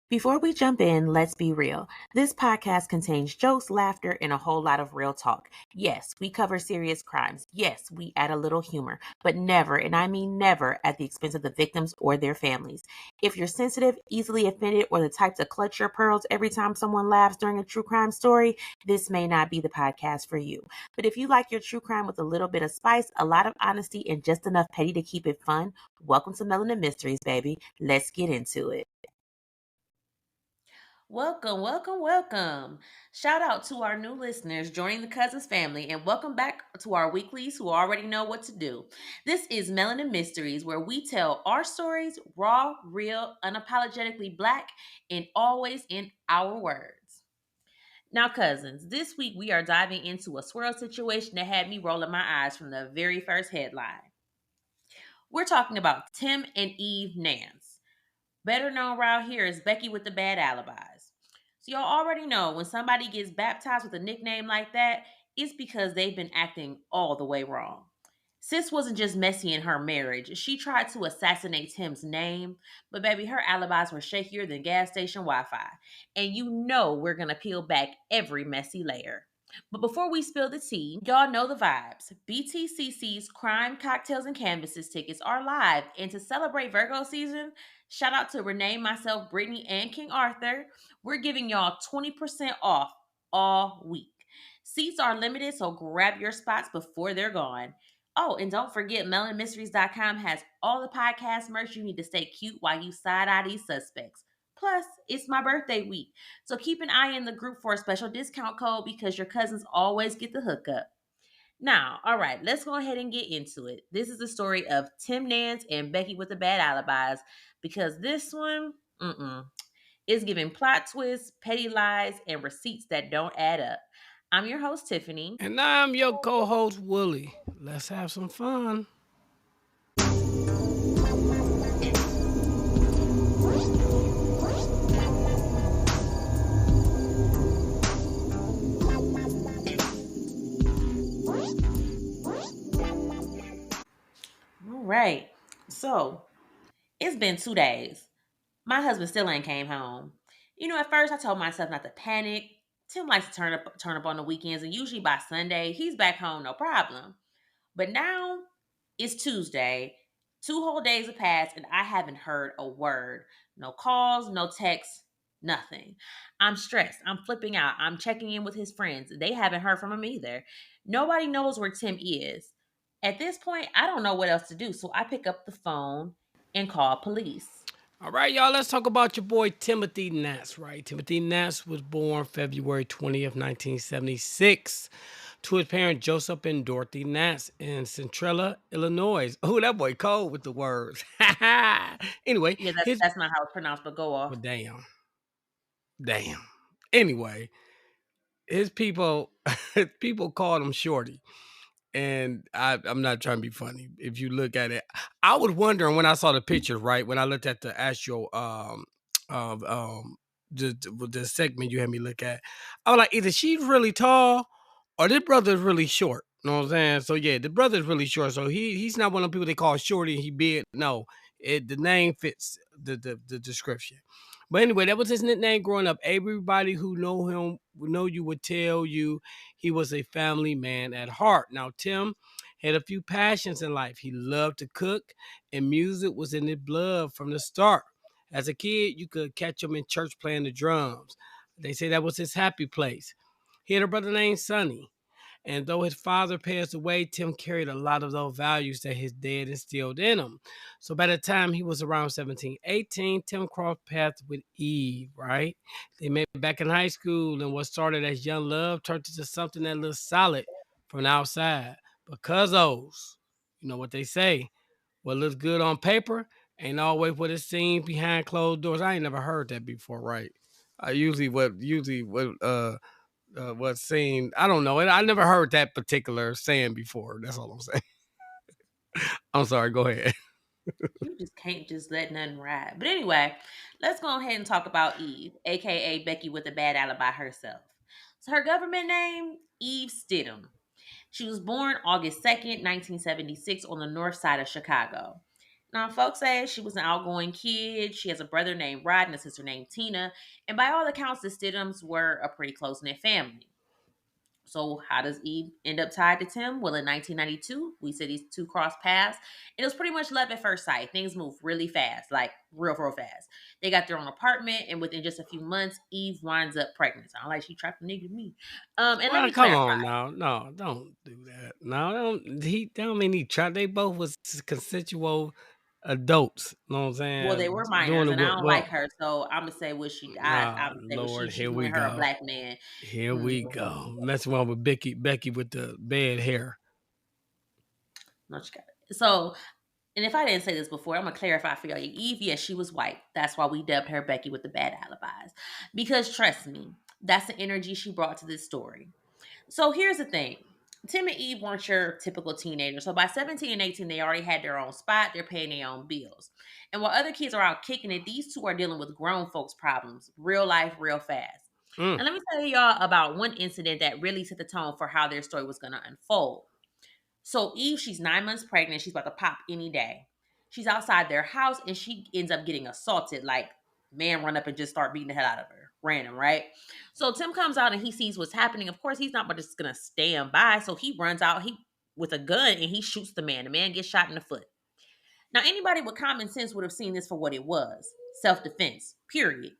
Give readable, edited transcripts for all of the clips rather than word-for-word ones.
Before we jump in, let's be real. This podcast contains jokes, laughter, and a whole lot of real talk. Yes, we cover serious crimes. Yes, we add a little humor, but never, and I mean never, at the expense of the victims or their families. If you're sensitive, easily offended, or the type to clutch your pearls every time someone laughs during a true crime story, this may not be the podcast for you. But if you like your true crime with a little bit of spice, a lot of honesty, and just enough petty to keep it fun, welcome to Melanin Mysteries, baby. Let's get into it. Welcome, welcome, welcome. Shout out to our new listeners joining the Cousins family, and welcome back to our weeklies who already know what to do. This is Melanin Mysteries, where we tell our stories raw, real, unapologetically black, and always in our words. Now, cousins, this week we are diving into a swirl situation that had me rolling my eyes from the very first headline. We're talking about Tim and Eve Nance, better known around here as Becky with the bad alibis. So y'all already know when somebody gets baptized with a nickname like that, it's because they've been acting all the way wrong. Sis wasn't just messy in her marriage. She tried to assassinate Tim's name, but baby, her alibis were shakier than gas station Wi-Fi. And you know we're gonna peel back every messy layer. But before we spill the tea, y'all know the vibes. BTCC's Crime, Cocktails, and Canvases tickets are live. And to celebrate Virgo season, shout out to Renee, myself, Brittany, and King Arthur. We're giving y'all 20% off all week. Seats are limited, so grab your spots before they're gone. Oh, and don't forget, melaninmysteries.com has all the podcast merch you need to stay cute while you side eye these suspects. Plus, it's my birthday week, so keep an eye in the group for a special discount code because your cousins always get the hookup. Now, all right, let's go ahead and get into it. This is the story of Tim Nance and Becky with the bad alibis because this one, is giving plot twists, petty lies, and receipts that don't add up. I'm your host, Tiffany. And I'm your co host, Willie. Let's have some fun. All right. So it's been 2 days. My husband still ain't came home. At first I told myself not to panic. Tim likes to turn up on the weekends, and usually by Sunday he's back home, no problem. But now it's Tuesday. 2 whole days have passed, and I haven't heard a word. No calls, no texts, nothing. I'm stressed. I'm flipping out. I'm checking in with his friends. They haven't heard from him either. Nobody knows where Tim is. At this point, I don't know what else to do, so I pick up the phone and call police. All right, y'all, let's talk about your boy Timothy Nance, right? Timothy Nance was born February 20th, 1976 to his parents Joseph and Dorothy Nance in Centrella, Illinois. Oh, that boy cold with the words. Anyway, Yeah, that's not how it's pronounced, but go well, off. damn. Anyway, his people, people called him Shorty. And I'm not trying to be funny. If you look at it, I was wondering when I saw the picture, right? When I looked at the actual of the segment you had me look at, I was like, either she's really tall or this brother's really short. You know what I'm saying? So yeah, the brother's really short. So he's not one of the people they call shorty and he big. No, the name fits the description. But anyway, that was his nickname growing up. Everybody who know him, know you, would tell you he was a family man at heart. Now, Tim had a few passions in life. He loved to cook, and music was in his blood from the start. As a kid, you could catch him in church playing the drums. They say that was his happy place. He had a brother named Sonny. And though his father passed away, Tim carried a lot of those values that his dad instilled in him. So by the time he was around 17, 18, Tim crossed paths with Eve, right? They met back in high school, and what started as young love turned into something that looked solid from the outside. Because those, you know what they say, what looks good on paper ain't always what it seems behind closed doors. I ain't never heard that before, right? What's seen. I don't know. I never heard that particular saying before. That's all I'm saying. I'm sorry. Go ahead. You just can't just let nothing ride. But anyway, let's go ahead and talk about Eve, aka Becky with a bad alibi herself. So her government name, Eve Stidham. She was born August 2nd, 1976, on the north side of Chicago. Now, folks say she was an outgoing kid. She has a brother named Rod and a sister named Tina. And by all accounts, the Stidhams were a pretty close knit family. So, how does Eve end up tied to Tim? Well, in 1992, we said these two crossed paths. And it was pretty much love at first sight. Things moved really fast, like real fast. They got their own apartment, and within just a few months, Eve winds up pregnant. Sound like she trapped a nigga to me. And let Well, me come clarify. on now. No, don't do that. No, don't mean he tried. They both was consensual adults. You know what I'm Well, they saying? were Doing minors, the and I what? don't like Well, her, so I'm gonna say what she. I ah, would say what Lord, she here we wanted her a go. black man. Here Mm, we go. Messing around with Becky with the bad hair. no, she got it. So, and if I didn't say this before, I'm gonna clarify for y'all. Eve, yes, she was white. That's why we dubbed her Becky with the bad alibis. Because trust me, that's the energy she brought to this story. So here's the thing. Tim and Eve weren't your typical teenagers. So by 17 and 18, they already had their own spot. They're paying their own bills. And while other kids are out kicking it, these two are dealing with grown folks' problems, real life, real fast. Mm. And let me tell y'all about one incident that really set the tone for how their story was going to unfold. So Eve, she's 9 months pregnant. She's about to pop any day. She's outside their house and she ends up getting assaulted. Like, man run up and just start beating the hell out of her. Random, right? So Tim comes out and he sees what's happening. Of course, he's not just gonna stand by. So he runs out with a gun and he shoots the man. The man gets shot in the foot. Now, anybody with common sense would have seen this for what it was. Self-defense, period.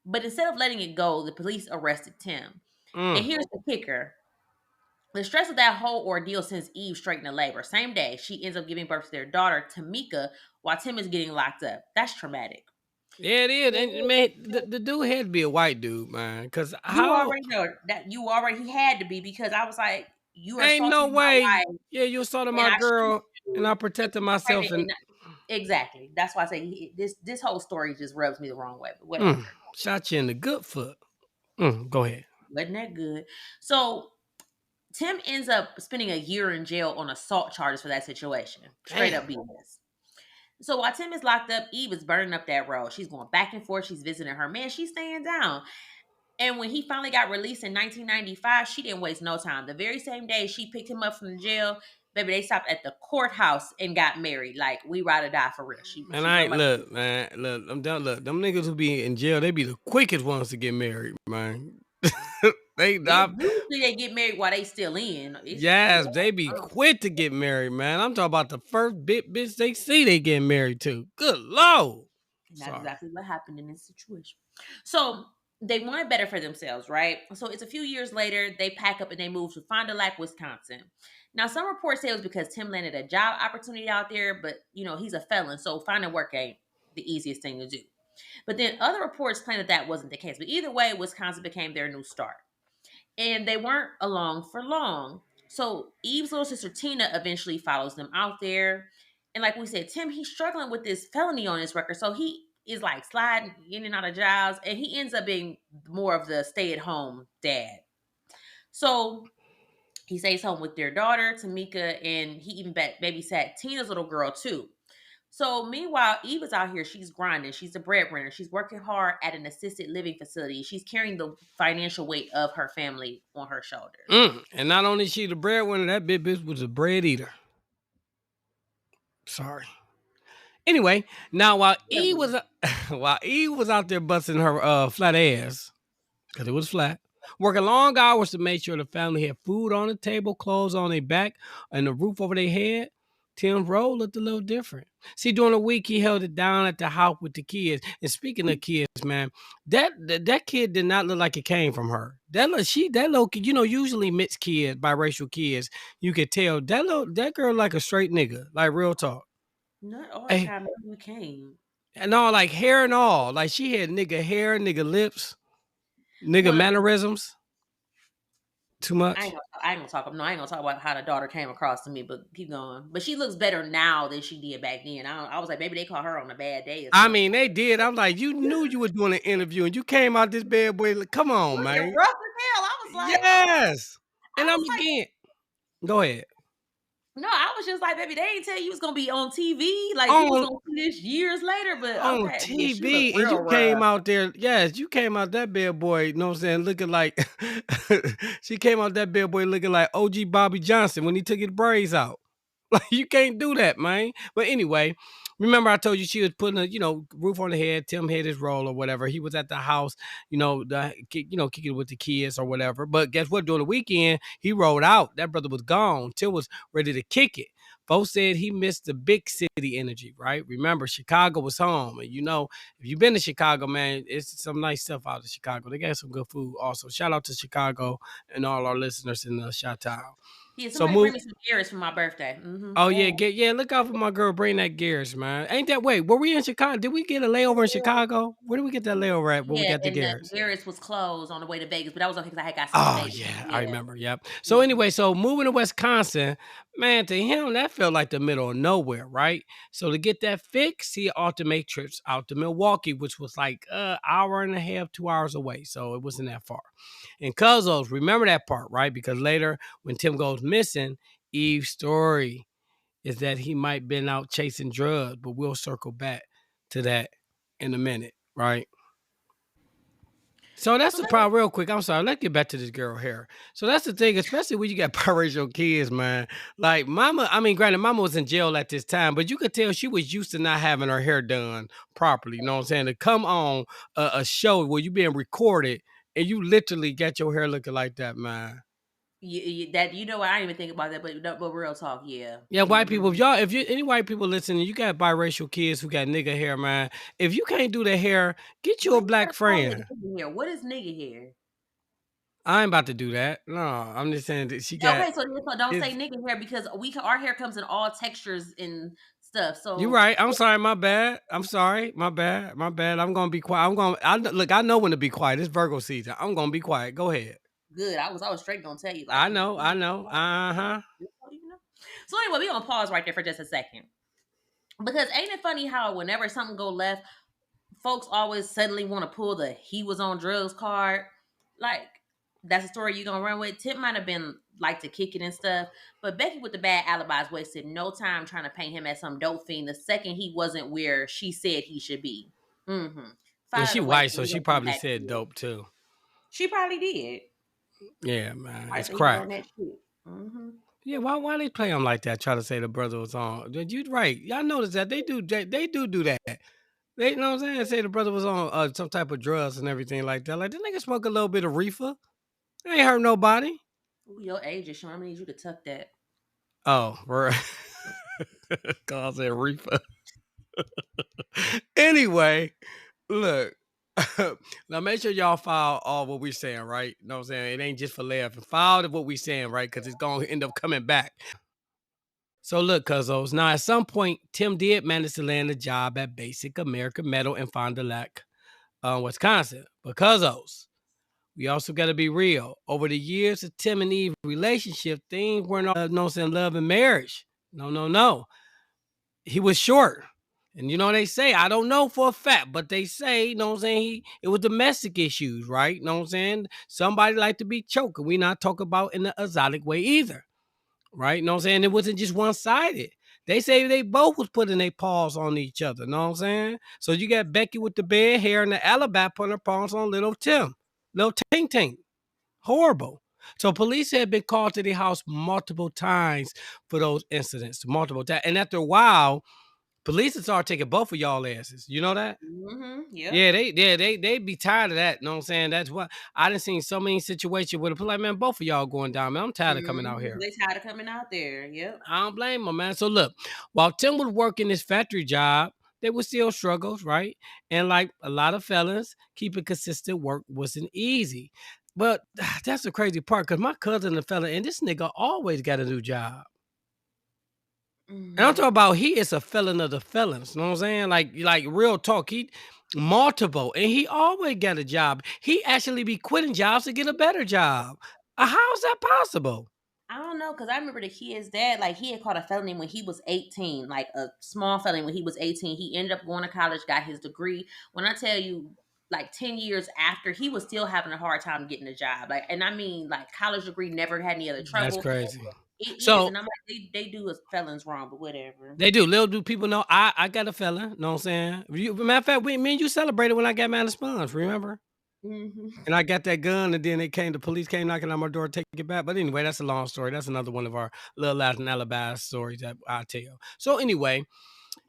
But instead of letting it go, the police arrested Tim. And Mm. here's the kicker. The stress of that whole ordeal sends Eve straight into labor. Same day, she ends up giving birth to their daughter, Tamika, while Tim is getting locked up. That's traumatic. Yeah, it is. And man, the dude had to be a white dude, man. Cause You how already know that he had to be because I was like, you are ain't no assaulting my way. wife Yeah, you assaulted and my I shoot girl and I you and protected you myself pregnant and exactly. That's why I say this whole story just rubs me the wrong way. But whatever, shot you in the good foot. Go ahead. wasn't that good? So Tim ends up spending a year in jail on assault charges for that situation. Straight Damn. up BS. So while Tim is locked up, Eve is burning up that road. She's going back and forth. She's visiting her man. She's staying down. And when he finally got released in 1995, she didn't waste no time. The very same day she picked him up from the jail, baby, they stopped at the courthouse and got married. Like, we ride or die for real. And She I felt ain't like look, man. Look, them niggas who be in jail, they be the quickest ones to get married, man. they it. I, Usually they get married while they still in. It's yes, they be quick to get married, man. I'm talking about the first bitch they see they get married to. Good lord. And that's Sorry. exactly what happened in this situation. So they wanted better for themselves, right? So it's a few years later, they pack up and they move to Fond du Lac, Wisconsin. Now, some reports say it was because Tim landed a job opportunity out there, but he's a felon, so finding work ain't the easiest thing to do. But then other reports claim that that wasn't the case. But either way, Wisconsin became their new start. And they weren't along for long. So Eve's little sister Tina eventually follows them out there. And like we said, Tim, he's struggling with this felony on his record. So he is like sliding in and out of jobs. And he ends up being more of the stay at home dad. So he stays home with their daughter, Tamika, and he even babysat Tina's little girl too. So meanwhile, Eve is out here. She's grinding. She's a breadwinner. She's working hard at an assisted living facility. She's carrying the financial weight of her family on her shoulders. And not only she the breadwinner, that bitch was a bread eater. Sorry. Anyway, now while E was while E was out there busting her flat ass, because it was flat, working long hours to make sure the family had food on the table, clothes on their back, and the roof over their head, Tim's role looked a little different. See, during the week, he held it down at the house with the kids. And speaking of kids, man, that kid did not look like it came from her. That little kid, usually mixed kids, biracial kids, you could tell that girl like a straight nigga, like real talk. Not all the Hey, time you came. and all like hair and all, like she had nigga hair, nigga lips, nigga Well, mannerisms. Too I much. ain't gonna, I ain't gonna talk. No, I ain't gonna talk about how the daughter came across to me. But keep going. But she looks better now than she did back then. I was like, maybe they caught her on a bad day or I something. mean, they did. I'm like, you knew you were doing an interview and you came out this bad boy. Like, come on, Looking man. rough as hell. I was like, Yes. I And I'm was like, again. Go ahead. no, I was just like, baby, they ain't tell you was gonna be on TV. Like we was On gonna see this years later. But on okay, yeah, she looked TV, and real you came rough. out there. Yes, you came out that bad boy, you know what I'm saying, looking like she came out that bad boy looking like OG Bobby Johnson when he took his braids out. Like you can't do that, man. But anyway, Remember, I told you she was putting a, roof on the head. Tim hit his roll or whatever. He was at the house, kicking with the kids or whatever. But guess what? During the weekend, he rolled out. That brother was gone. Tim was ready to kick it. Folks said he missed the big city energy, right? Remember, Chicago was home. And if you've been to Chicago, man, it's some nice stuff out of Chicago. They got some good food also. Shout out to Chicago and all our listeners in the Chi-Town. Yeah, So somebody bring move. me some carrots for my birthday. Oh yeah, look out for my girl. Bring that Garrett's, man. Ain't that way? Were we in Chicago? Did we get a layover in Chicago? Where did we get that layover at when we Yeah, got the and the Garrett's? Garrett's was closed on the way to Vegas, but that was okay because I had got some Oh steak. yeah, I Yeah. remember. Yep. So Mhm. anyway, so moving to Wisconsin, man, to him that felt like the middle of nowhere, right? So to get that fix, he ought to make trips out to Milwaukee, which was like hour and a half, 2 hours away. So it wasn't that far. And Cuzzo's, remember that part, right? Because later when Tim goes missing, Eve's story is that he might been out chasing drugs, but we'll circle back to that in a minute, right? So that's So the let me problem, real quick. I'm sorry. Let's get back to this girl here. So that's the thing, especially when you got biracial kids, man. Like mama, I mean, granted, mama was in jail at this time, but you could tell she was used to not having her hair done properly. You know what I'm saying? To come on a show where you being recorded and you literally got your hair looking like that, man. that what I didn't even think about that, but real talk, yeah. Yeah, white people. Mhm. If you any white people listening, you got biracial kids who got nigga hair, man. If you can't do the hair, get you Why a you black gotta call it friend. nigga hair? What is nigga hair? I ain't about to do that. No, I'm just saying that she got Okay, so don't say it's. nigga hair because our hair comes in all textures and stuff. You So right. I'm sorry. My bad. I'm sorry. My bad. My bad. I'm gonna be quiet. Look. I know when to be quiet. It's Virgo season. I'm gonna be quiet. Go ahead. good. I was straight gonna tell you like I know. I know. Uh huh. you know. So anyway, we gonna pause right there for just a second because ain't it funny how whenever something go left, folks always suddenly want to pull the he was on drugs card. Like that's a story you gonna run with. Tip might have been like to kick it and stuff, but Becky with the bad alibis wasted no time trying to paint him as some dope fiend the second he wasn't where she said he should be. Mm-hmm. And Find she a way. white, so she probably said dope too. She probably did. Yeah, man. I It's think he was on crack. that shit. Mm-hmm. Yeah, why they play him like that? Try to say the brother was on. You right. Y'all notice that they do that. They, you know what I'm saying? Say the brother was on some type of drugs and everything like that. Like the nigga smoke a little bit of reefer. Ain't hurt nobody. Ooh, your age is showing. I need you to tuck that. Oh, right. Cause it reefer. Anyway, look. Now make sure y'all follow all what we're saying, right? You know what I'm saying? It ain't just for laughing. Follow what we're saying, right? Because it's gonna end up coming back. So look, cuzzos. Now at some point, Tim did manage to land a job at Basic American Metal in Fond du Lac, Wisconsin. But cuzzos, we also got to be real. Over the years of Tim and Eve relationship, things weren't all no saying love and marriage. No, no, no. He was short. And they say, I don't know for a fact, but they say, you know what I'm saying, it was domestic issues, right? You know what I'm saying? Somebody like to be choking. We not talking about in the exotic way either. Right? You know what I'm saying? It wasn't just one-sided. They say they both was putting their paws on each other. Know what I'm saying? So you got Becky with the bad hair and the Alibis putting her paws on little Tim. Little Tink Tink. Horrible. So police had been called to the house multiple times for those incidents. Multiple times. And after a while, police would start taking both of y'all asses. You know that? Mm-hmm. Yep. Yeah, they be tired of that. You know what I'm saying? That's what I done seen so many situations where the like, man, both of y'all going down, man. I'm tired of coming out Mm-hmm. here. They tired of coming out there. Yep. I don't blame him, man. So look, while Tim was working his factory job, there were still struggles, right? And like a lot of fellas, keeping consistent work wasn't easy. But that's the crazy part, because my cousin, the fella, and this nigga always got a new job. And I'm Mm-hmm. talking about he is a felon of the felons. You know what I'm saying? Like real talk. He multiple, and he always got a job. He actually be quitting jobs to get a better job. How is that possible? I don't know, because I remember the kid's dad, like, he had caught a felony when he was 18, like a small felony when he was 18. He ended up going to college, got his degree. When I tell you, like 10 years after, he was still having a hard time getting a job. Like, and I mean, like, college degree, never had any other That's trouble. crazy. 8 years, So and I'm like, they do as felons wrong, but whatever. they do. Little do people know I got a fella. Know what I'm saying? Matter of fact, me and you celebrated when I got mad sponge, remember? Mm-hmm. And I got that gun, and then the police came knocking on my door to take it back. But anyway, that's a long story. That's another one of our little Latin alibi stories that I tell. So anyway,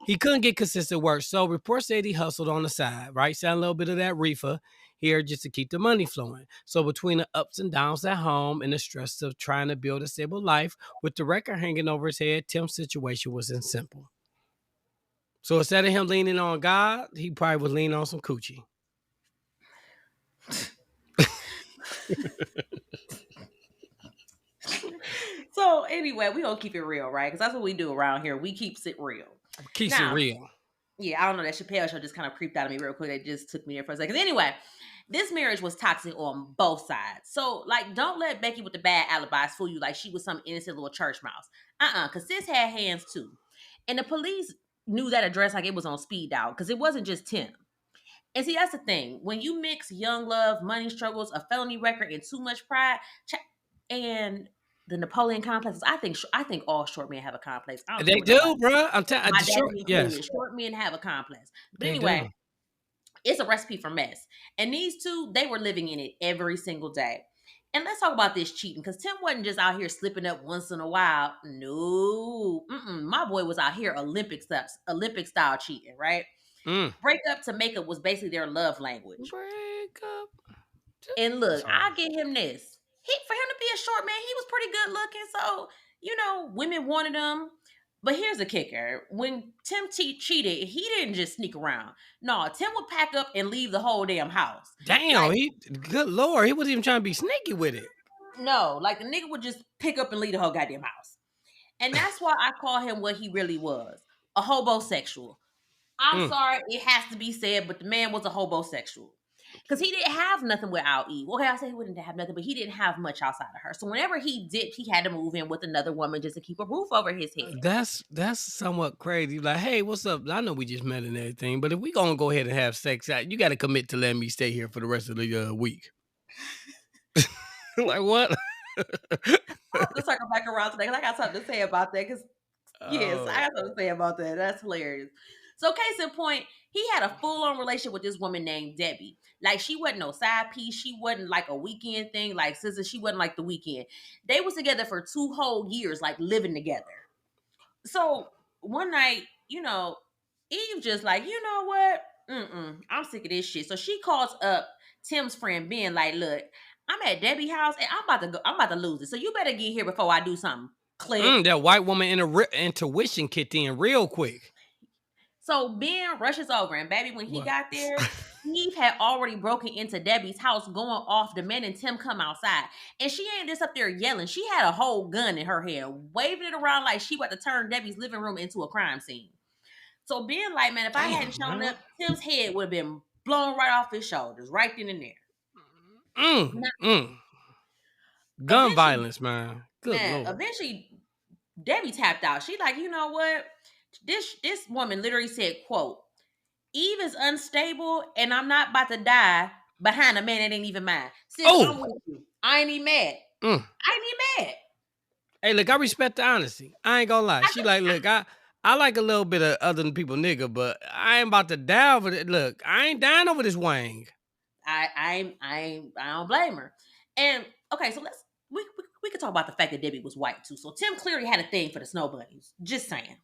He couldn't get consistent work, so reports said he hustled on the side, right? Selling a little bit of that reefer here just to keep the money flowing. So between the ups and downs at home and the stress of trying to build a stable life with the record hanging over his head, Tim's situation wasn't simple. So instead of him leaning on God, he probably was leaning on some coochie. So anyway, we gonna keep it real, right? Because that's what we do around here. We keeps it real. Keeps it Now, real. yeah, I don't know, that Chappelle show just kind of creeped out of me real quick. It just took me there for a second. Anyway, this marriage was toxic on both sides. So, like, don't let Becky with the bad alibis fool you like she was some innocent little church mouse. Because sis had hands too. And the police knew that address like it was on speed dial because it wasn't just Tim. And see, that's the thing. When you mix young love, money struggles, a felony record, and too much pride, and the Napoleon complexes, I think all short men have a complex. I don't care They what nobody. do, bro. I'm telling My you, daddy short. Yes, included. Short men have a complex. But they anyway, do. it's a recipe for mess. And these two, they were living in it every single day. And let's talk about this cheating, because Tim wasn't just out here slipping up once in a while. No, my boy was out here Olympic style cheating, right? Mm. Breakup to makeup was basically their love language. Break up. And look, Sorry. I get him this. For him to be a short man, he was pretty good looking. So, women wanted him. But here's the kicker. When Tim cheated, he didn't just sneak around. No, Tim would pack up and leave the whole damn house. Damn, Like, good Lord, he wasn't even trying to be sneaky with it. no, like the nigga would just pick up and leave the whole goddamn house. And that's why I call him what he really was, a hobosexual. I'm Mm. sorry, it has to be said, but the man was a hobosexual. Because he didn't have nothing without Eve. Okay, I say he wouldn't have nothing, but he didn't have much outside of her. So whenever he dipped, he had to move in with another woman just to keep a roof over his head. That's somewhat crazy. Like, hey, what's up? I know we just met and everything, but if we gonna go ahead and have sex, you got to commit to letting me stay here for the rest of the week. Like what? I'll have to circle back around today because I got something to say about that. Because yes, I Oh, got something to say about that. That's hilarious. So case in point, he had a full-on relationship with this woman named Debbie. Like, she wasn't no side piece. She wasn't like a weekend thing. Like Scissor, she wasn't like the weekend. They was together for 2 whole years, like living together. So one night, Eve just like, you know what? I'm sick of this shit. So she calls up Tim's friend Ben, like, look, I'm at Debbie's house and I'm about to go. I'm about to lose it. So you better get here before I do something. Click. that white woman intuition kicked in real quick. So Ben rushes over, and baby, when he What? got there, Eve had already broken into Debbie's house, going off, demanding Tim come outside. And she ain't just up there yelling. She had a whole gun in her hand, waving it around like she about to turn Debbie's living room into a crime scene. So Ben like, man, if I hadn't Damn, shown man. up, Tim's head would have been blown right off his shoulders, right then and there. Mm, Now, mm. Gun eventually, violence, man. Good man, Lord. eventually Debbie tapped out. She like, you know what? This woman literally said, quote, Eve is unstable and I'm not about to die behind a man that ain't even mine. Sis, Oh, I'm with you. I ain't even mad. mm. I ain't even mad. Hey, look, I respect the honesty. I ain't gonna lie. I, She like, look, I like a little bit of other than people nigga, but I ain't about to die over it. Look, I ain't dying over this wang. I don't blame her. And okay, so we could talk about the fact that Debbie was white too. So Tim clearly had a thing for the snow bunnies. Just saying.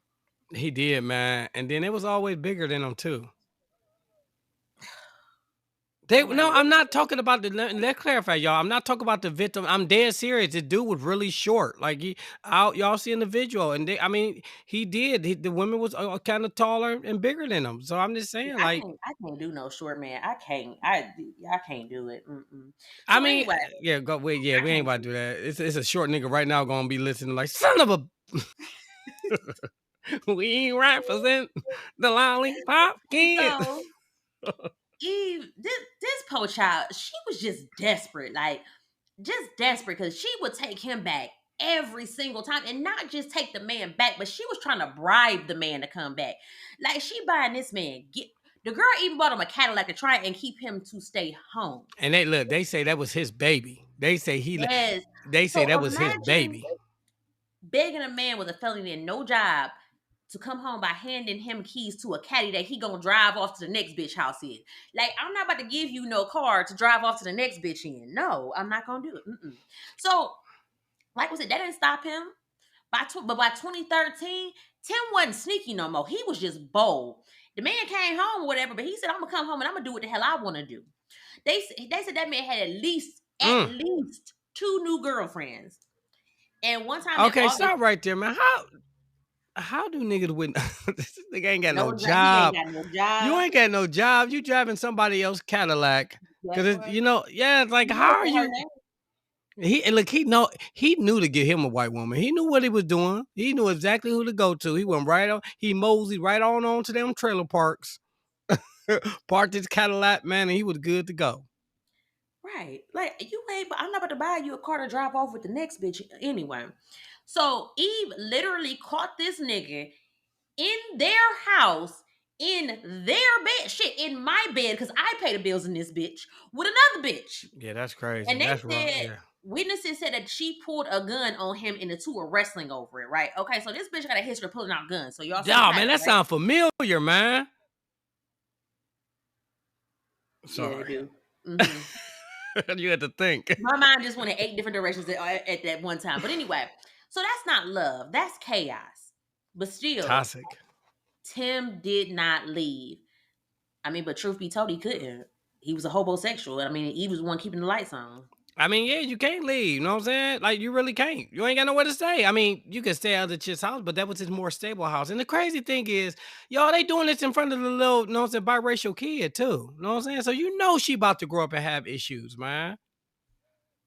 He did, man. And then it was always bigger than him too. I'm like, No, what? I'm not talking about let's clarify, y'all. I'm not talking about the victim. I'm dead serious. The dude was really short. Like y'all see in the visual, and I mean, he did. The women was kind of taller and bigger than him. So I'm just saying, like, I can't do no short man. I can't do it. I So mean, anyway, yeah, go wait, yeah, I we ain't can't about to do do that. It's a short nigga right now gonna be listening like son of a. We ain't represent the lollipop it. kid. So Eve, this poor child, she was just desperate, like just desperate, because she would take him back every single time, and not just take the man back, but she was trying to bribe the man to come back. Like, she buying this man get. The girl even bought him a Cadillac to try and keep him to stay home. And they say that was his baby. They say Yes. they say So that was his imagine baby. begging a man with a felony and no job to come home by handing him keys to a caddy that he gonna drive off to the next bitch house in. Like, I'm not about to give you no car to drive off to the next bitch in. No, I'm not gonna do it. So, like I said, that didn't stop him. But by 2013, Tim wasn't sneaky no more. He was just bold. The man came home or whatever, but he said, I'm gonna come home and I'm gonna do what the hell I want to do. They said that man had at Mm. least two new girlfriends. And one time in Okay, August, stop right there, man. How do niggas with this nigga ain't got no he ain't job? got no You job. ain't got no job. You driving somebody else's Cadillac Guess because it's what? yeah. It's like He how knows are her you? name. And look, he knew to get him a white woman. He knew what he was doing. He knew exactly who to go to. He went right on. He moseyed right on to them trailer parks, parked his Cadillac, man, and he was good to go. Right. Like you ain't, but I'm not about to buy you a car to drop off with the next bitch anyway. So Eve literally caught this nigga in their house, in their bed, shit, in my bed, because I pay the bills in this bitch with another bitch. Yeah, that's crazy. And they That's wrong. said Yeah. witnesses said that she pulled a gun on him and the two were wrestling over it, right? Okay, so this bitch got a history of pulling out guns. So y'all see the Oh man, pattern, that right? sounds familiar, man. Yeah, they Sorry. do. Mm-hmm. You had to think. My mind just went in 8 different directions at that one time. But anyway, so that's not love. That's chaos. But still, Toxic. Tim did not leave. I mean, but truth be told, he couldn't. He was a homosexual. I mean, he was the one keeping the lights on. I mean, yeah, you can't leave. You know what I'm saying? Like, you really can't. You ain't got nowhere to stay. I mean, you can stay at other chick's house, but that was his more stable house. And the crazy thing is, y'all, they doing this in front of the little, you know what I'm saying, biracial kid, too. You know what I'm saying? So you know she about to grow up and have issues, man.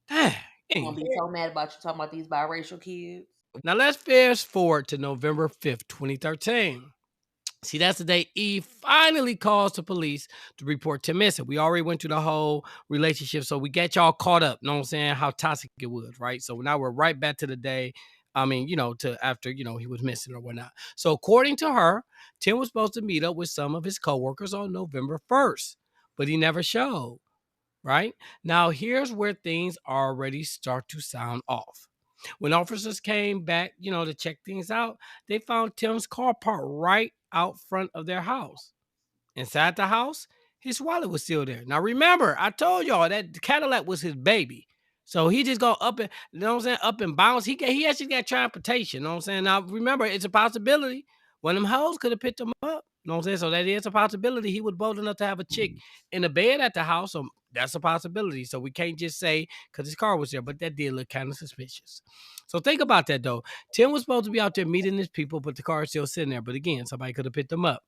Dang. I'm gonna be so mad about you talking about these biracial kids. Now, let's fast forward to November 5th, 2013. See, that's the day Eve finally calls the police to report Tim missing. We already went through the whole relationship, so we got y'all caught up. You know what I'm saying? How toxic it was, right? So now we're right back to the day. I mean, to after he was missing or whatnot. So according to her, Tim was supposed to meet up with some of his coworkers on November 1st, but he never showed. Right now, here's where things already start to sound off. When officers came back, to check things out, they found Tim's car parked right out front of their house. Inside the house, his wallet was still there. Now remember, I told y'all that the Cadillac was his baby. So he just go up and up and bounce. He actually got transportation. You know what I'm saying? Now remember, it's a possibility. One of them hoes could have picked him up. You know what I'm saying? So that is a possibility. He was bold enough to have a chick in the bed at the house. So that's a possibility. So we can't just say because his car was there, but that did look kind of suspicious. So think about that though. Tim was supposed to be out there meeting his people, but the car is still sitting there. But again, somebody could have picked him up.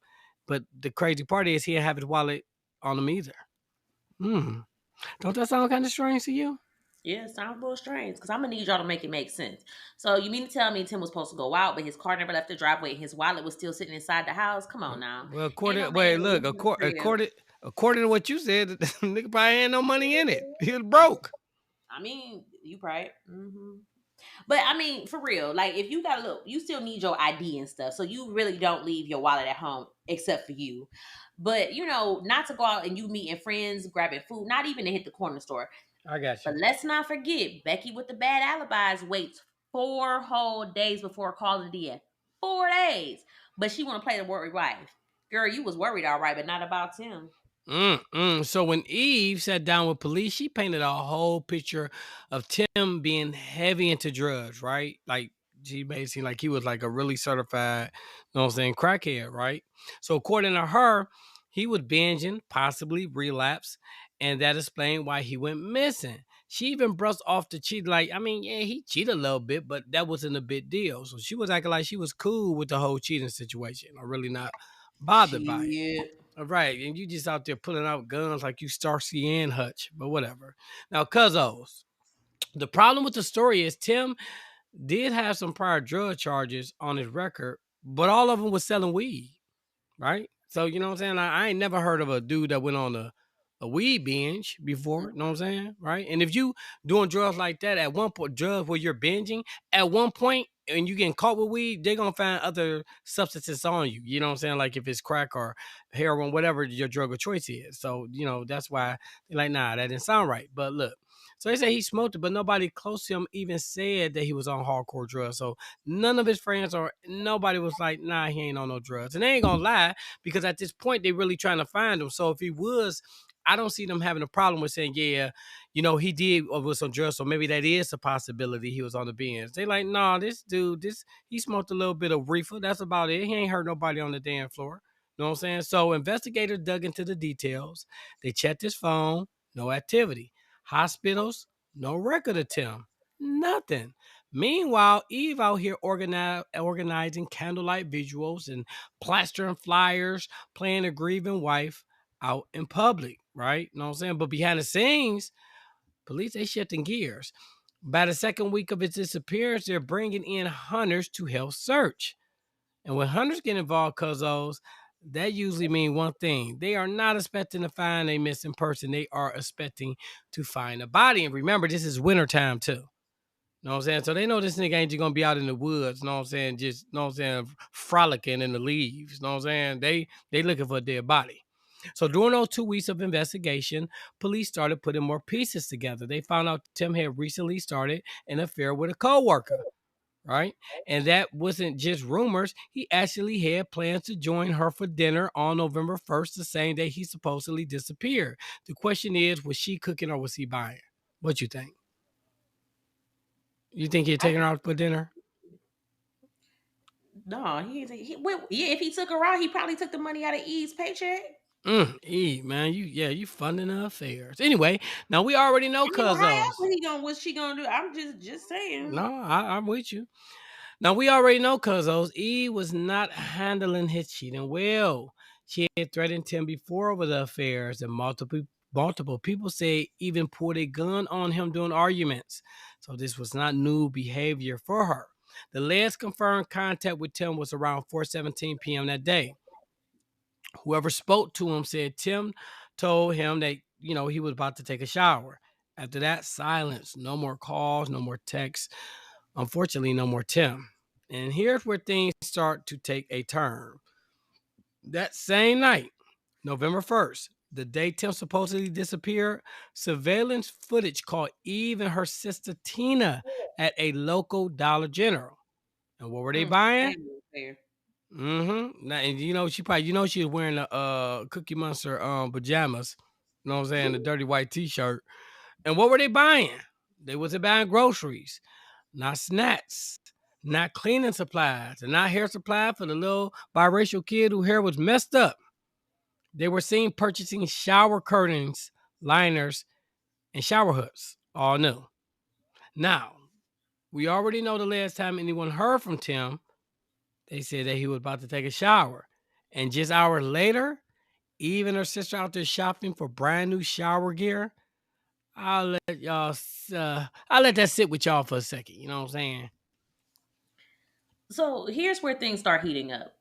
But the crazy part is he didn't have his wallet on him either. Don't that sound kind of strange to you? Yeah, it sounds a little strange because I'm gonna need y'all to make it make sense. So you mean to tell me Tim was supposed to go out, but his car never left the driveway and his wallet was still sitting inside the house? Come on now. Well, Ain't no man look, leaving the crib. according to what you said, the nigga probably had no money in it. He was broke. I mean, you right. But I mean, for real, like if you got to look, you still need your ID and stuff. So you really don't leave your wallet at home except for you. But not to go out and you meeting friends, grabbing food, not even to hit the corner store. I got But you. let's not forget, Becky with the bad alibis waits 4 whole days before calling it in. 4 days. But she want to play the worried wife. Girl, you was worried all right, but not about Tim. So when Eve sat down with police, she painted a whole picture of Tim being heavy into drugs, right? Like she made it seem like he was like a really certified, you know what I'm saying, crackhead, right? So according to her, he was binging, possibly relapse, and that explained why he went missing. She even brushed off the cheat, like, I mean, yeah, he cheated a little bit, but that wasn't a big deal. So she was acting like she was cool with the whole cheating situation, or really not bothered by it. Shit. Right, and you just out there pulling out guns like you Starsky and Hutch, but whatever. Now, Cuzzos, the problem with the story is Tim did have some prior drug charges on his record, but all of them was selling weed, right? So you know what I'm saying? I ain't never heard of a dude that went on a weed binge before, you know what I'm saying? Right? And if you doing drugs like that at one point, drugs where you're binging, at one point and you getting caught with weed, they're gonna find other substances on you. You know what I'm saying? Like if it's crack or heroin, whatever your drug of choice is. So, that's why they're like, nah, that didn't sound right. But look, so they say he smoked it, but nobody close to him even said that he was on hardcore drugs. So none of his friends or nobody was like, nah, he ain't on no drugs. And they ain't gonna lie, because at this point they really trying to find him. So if he was I don't see them having a problem with saying, yeah, he did with some drugs, so maybe that is a possibility he was on the bench. They like, nah, this dude, he smoked a little bit of reefer. That's about it. He ain't hurt nobody on the damn floor. You know what I'm saying? So investigators dug into the details. They checked his phone, no activity. Hospitals, no record of Tim. Nothing. Meanwhile, Eve out here organizing candlelight visuals and plastering flyers, playing a grieving wife out in public, right? You know what I'm saying? But behind the scenes, police, they shifting gears. By the second week of its disappearance, they're bringing in hunters to help search. And when hunters get involved, cuzzos, that usually means one thing. They are not expecting to find a missing person. They are expecting to find a body. And remember, this is wintertime too. You know what I'm saying? So they know this nigga ain't just gonna be out in the woods, you know what I'm saying? Just, you know what I'm saying, frolicking in the leaves. You know what I'm saying? They looking for a dead body. So during those 2 weeks of investigation, police started putting more pieces together. They found out Tim had recently started an affair with a coworker, right? And that wasn't just rumors. He actually had plans to join her for dinner on November 1st, the same day he supposedly disappeared. The question is, was she cooking or was he buying? What you think? You think he'd taken her out for dinner? No, yeah, if he took her out, he probably took the money out of Eve's paycheck. Eve, man, you funding her affairs. Anyway, now we already know I mean, how else Cuzzos. what's she gonna do? I'm just saying. No, I'm with you. Now we already know Cuzzos. Eve was not handling his cheating well. She had threatened him before over the affairs, and multiple people say even pulled a gun on him during arguments. So this was not new behavior for her. The last confirmed contact with Tim was around 4:17 p.m. that day. Whoever spoke to him said Tim told him that, he was about to take a shower. After that, silence. No more calls, no more texts. Unfortunately, no more Tim. And here's where things start to take a turn. That same night, November 1st, the day Tim supposedly disappeared, surveillance footage caught Eve and her sister Tina at a local Dollar General. And what were they buying? Now, and she was wearing the Cookie Monster pajamas. You know what I'm saying? The dirty white t-shirt. And what were they buying? They wasn't buying groceries, not snacks, not cleaning supplies, and not hair supply for the little biracial kid whose hair was messed up. They were seen purchasing shower curtains, liners, and shower hoods. All new. Now, we already know the last time anyone heard from Tim, they said that he was about to take a shower. And just hours later, Eve and her sister out there shopping for brand new shower gear. I'll let y'all. I'll let that sit with y'all for a second. You know what I'm saying? So here's where things start heating up.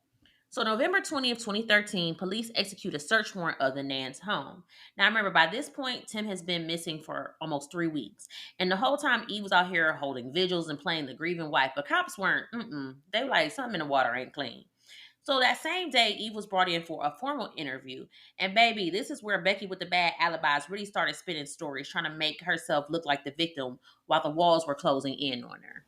So November 20th, 2013, police execute a search warrant of the Nance home. Now remember, by this point, Tim has been missing for almost 3 weeks. And the whole time Eve was out here holding vigils and playing the grieving wife. But cops weren't, they were like, something in the water ain't clean. So that same day, Eve was brought in for a formal interview. And baby, this is where Becky with the bad alibis really started spinning stories, trying to make herself look like the victim while the walls were closing in on her.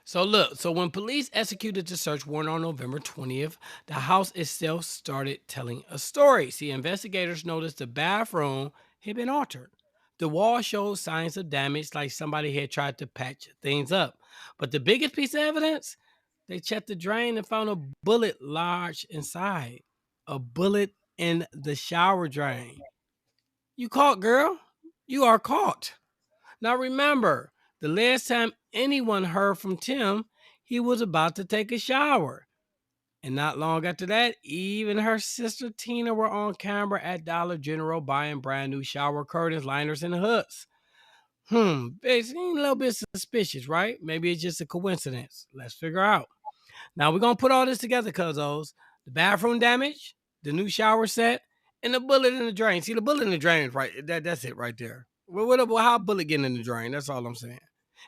So when police executed the search warrant on November 20th, the house itself started telling a story. See, investigators noticed the bathroom had been altered. The wall showed signs of damage, like somebody had tried to patch things up. But the biggest piece of evidence, they checked the drain and found a bullet lodged inside. A bullet in the shower drain. You caught, girl. You are caught. Now remember, the last time anyone heard from Tim, he was about to take a shower. And not long after that, Eve and her sister Tina were on camera at Dollar General buying brand new shower curtains, liners, and hoods. It seems a little bit suspicious, right? Maybe it's just a coincidence. Let's figure out. Now we're gonna put all this together, cuzzos. The bathroom damage, the new shower set, and the bullet in the drain. See, the bullet in the drain is right. That's it right there. How a bullet getting in the drain? That's all I'm saying.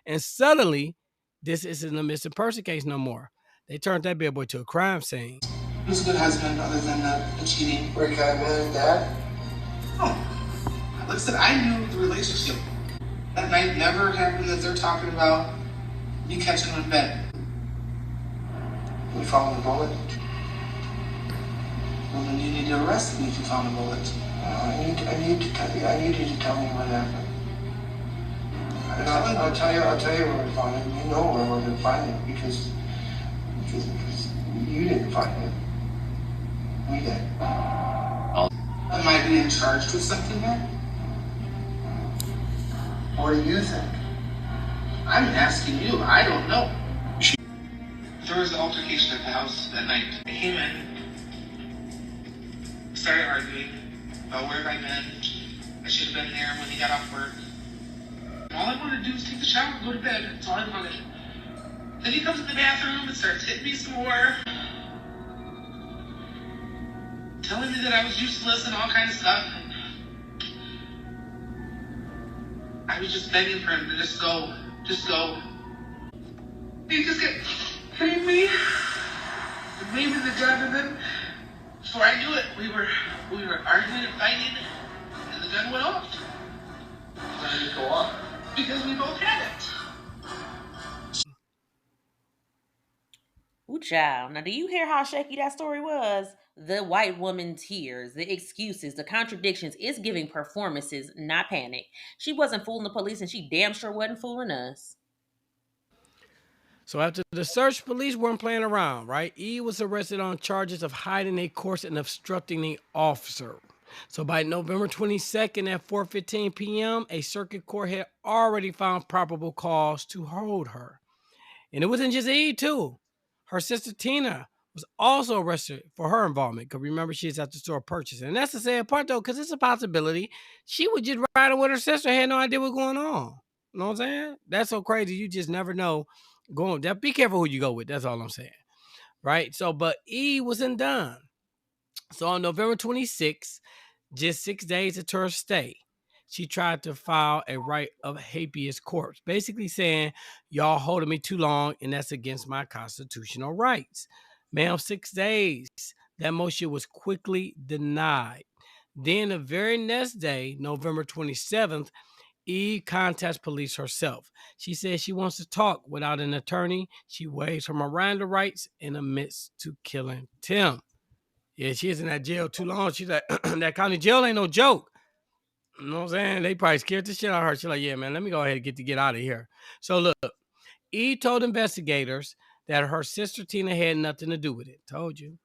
And suddenly, this isn't a missing person case no more. They turned that bad boy to a crime scene. Who's a good husband other than the cheating? Where kind of man is dad? Oh, like I said, I knew the relationship. That night never happened that they're talking about me catching him in bed. We found the bullet. Well, then you need to arrest me if you found a bullet. I need to tell you. I need you to tell me what happened. And I'll tell you where we found it. You know where we're going to find it because you didn't find it. We did. Am I being charged with something here? What do you think? I'm asking you. I don't know. There was an altercation at the house that night. I came in, started arguing about where have I been. I should have been there when he got off work. All I wanted to do was take the shower and go to bed. That's all I wanted. Then he comes in the bathroom and starts hitting me some more. Telling me that I was useless and all kinds of stuff. And I was just begging for him to just go. Just go. He just kept hitting me and waving the gun, and then before I knew it, we were arguing and fighting, and the gun went off. Why did it go off? Because we both had it. Ooh, child. Now, do you hear how shaky that story was? The white woman tears, the excuses, the contradictions. It's giving performances, not panic. She wasn't fooling the police, and she damn sure wasn't fooling us. So after the search, police weren't playing around, right? E was arrested on charges of hiding a corpse and obstructing the officer. So by November 22nd at 4:15 p.m., a circuit court had already found probable cause to hold her. And it wasn't just E, too. Her sister Tina was also arrested for her involvement. Because remember, she's at the store purchasing. And that's the sad part, though, because it's a possibility she was just riding with her sister, had no idea what's going on. You know what I'm saying? That's so crazy. You just never know. Be careful who you go with. That's all I'm saying. Right? So, but E wasn't done. So on November 26th, just 6 days into her stay, she tried to file a right of habeas corpus, basically saying, y'all holding me too long and that's against my constitutional rights. Ma'am, 6 days. That motion was quickly denied. Then the very next day, November 27th, E contacts police herself. She says she wants to talk without an attorney. She waives her Miranda rights and admits to killing Tim. Yeah, she is in that jail too long. She's like, that county jail ain't no joke. You know what I'm saying? They probably scared the shit out of her. She's like, yeah, man, let me go ahead and get out of here. So look, E told investigators that her sister Tina had nothing to do with it. Told you.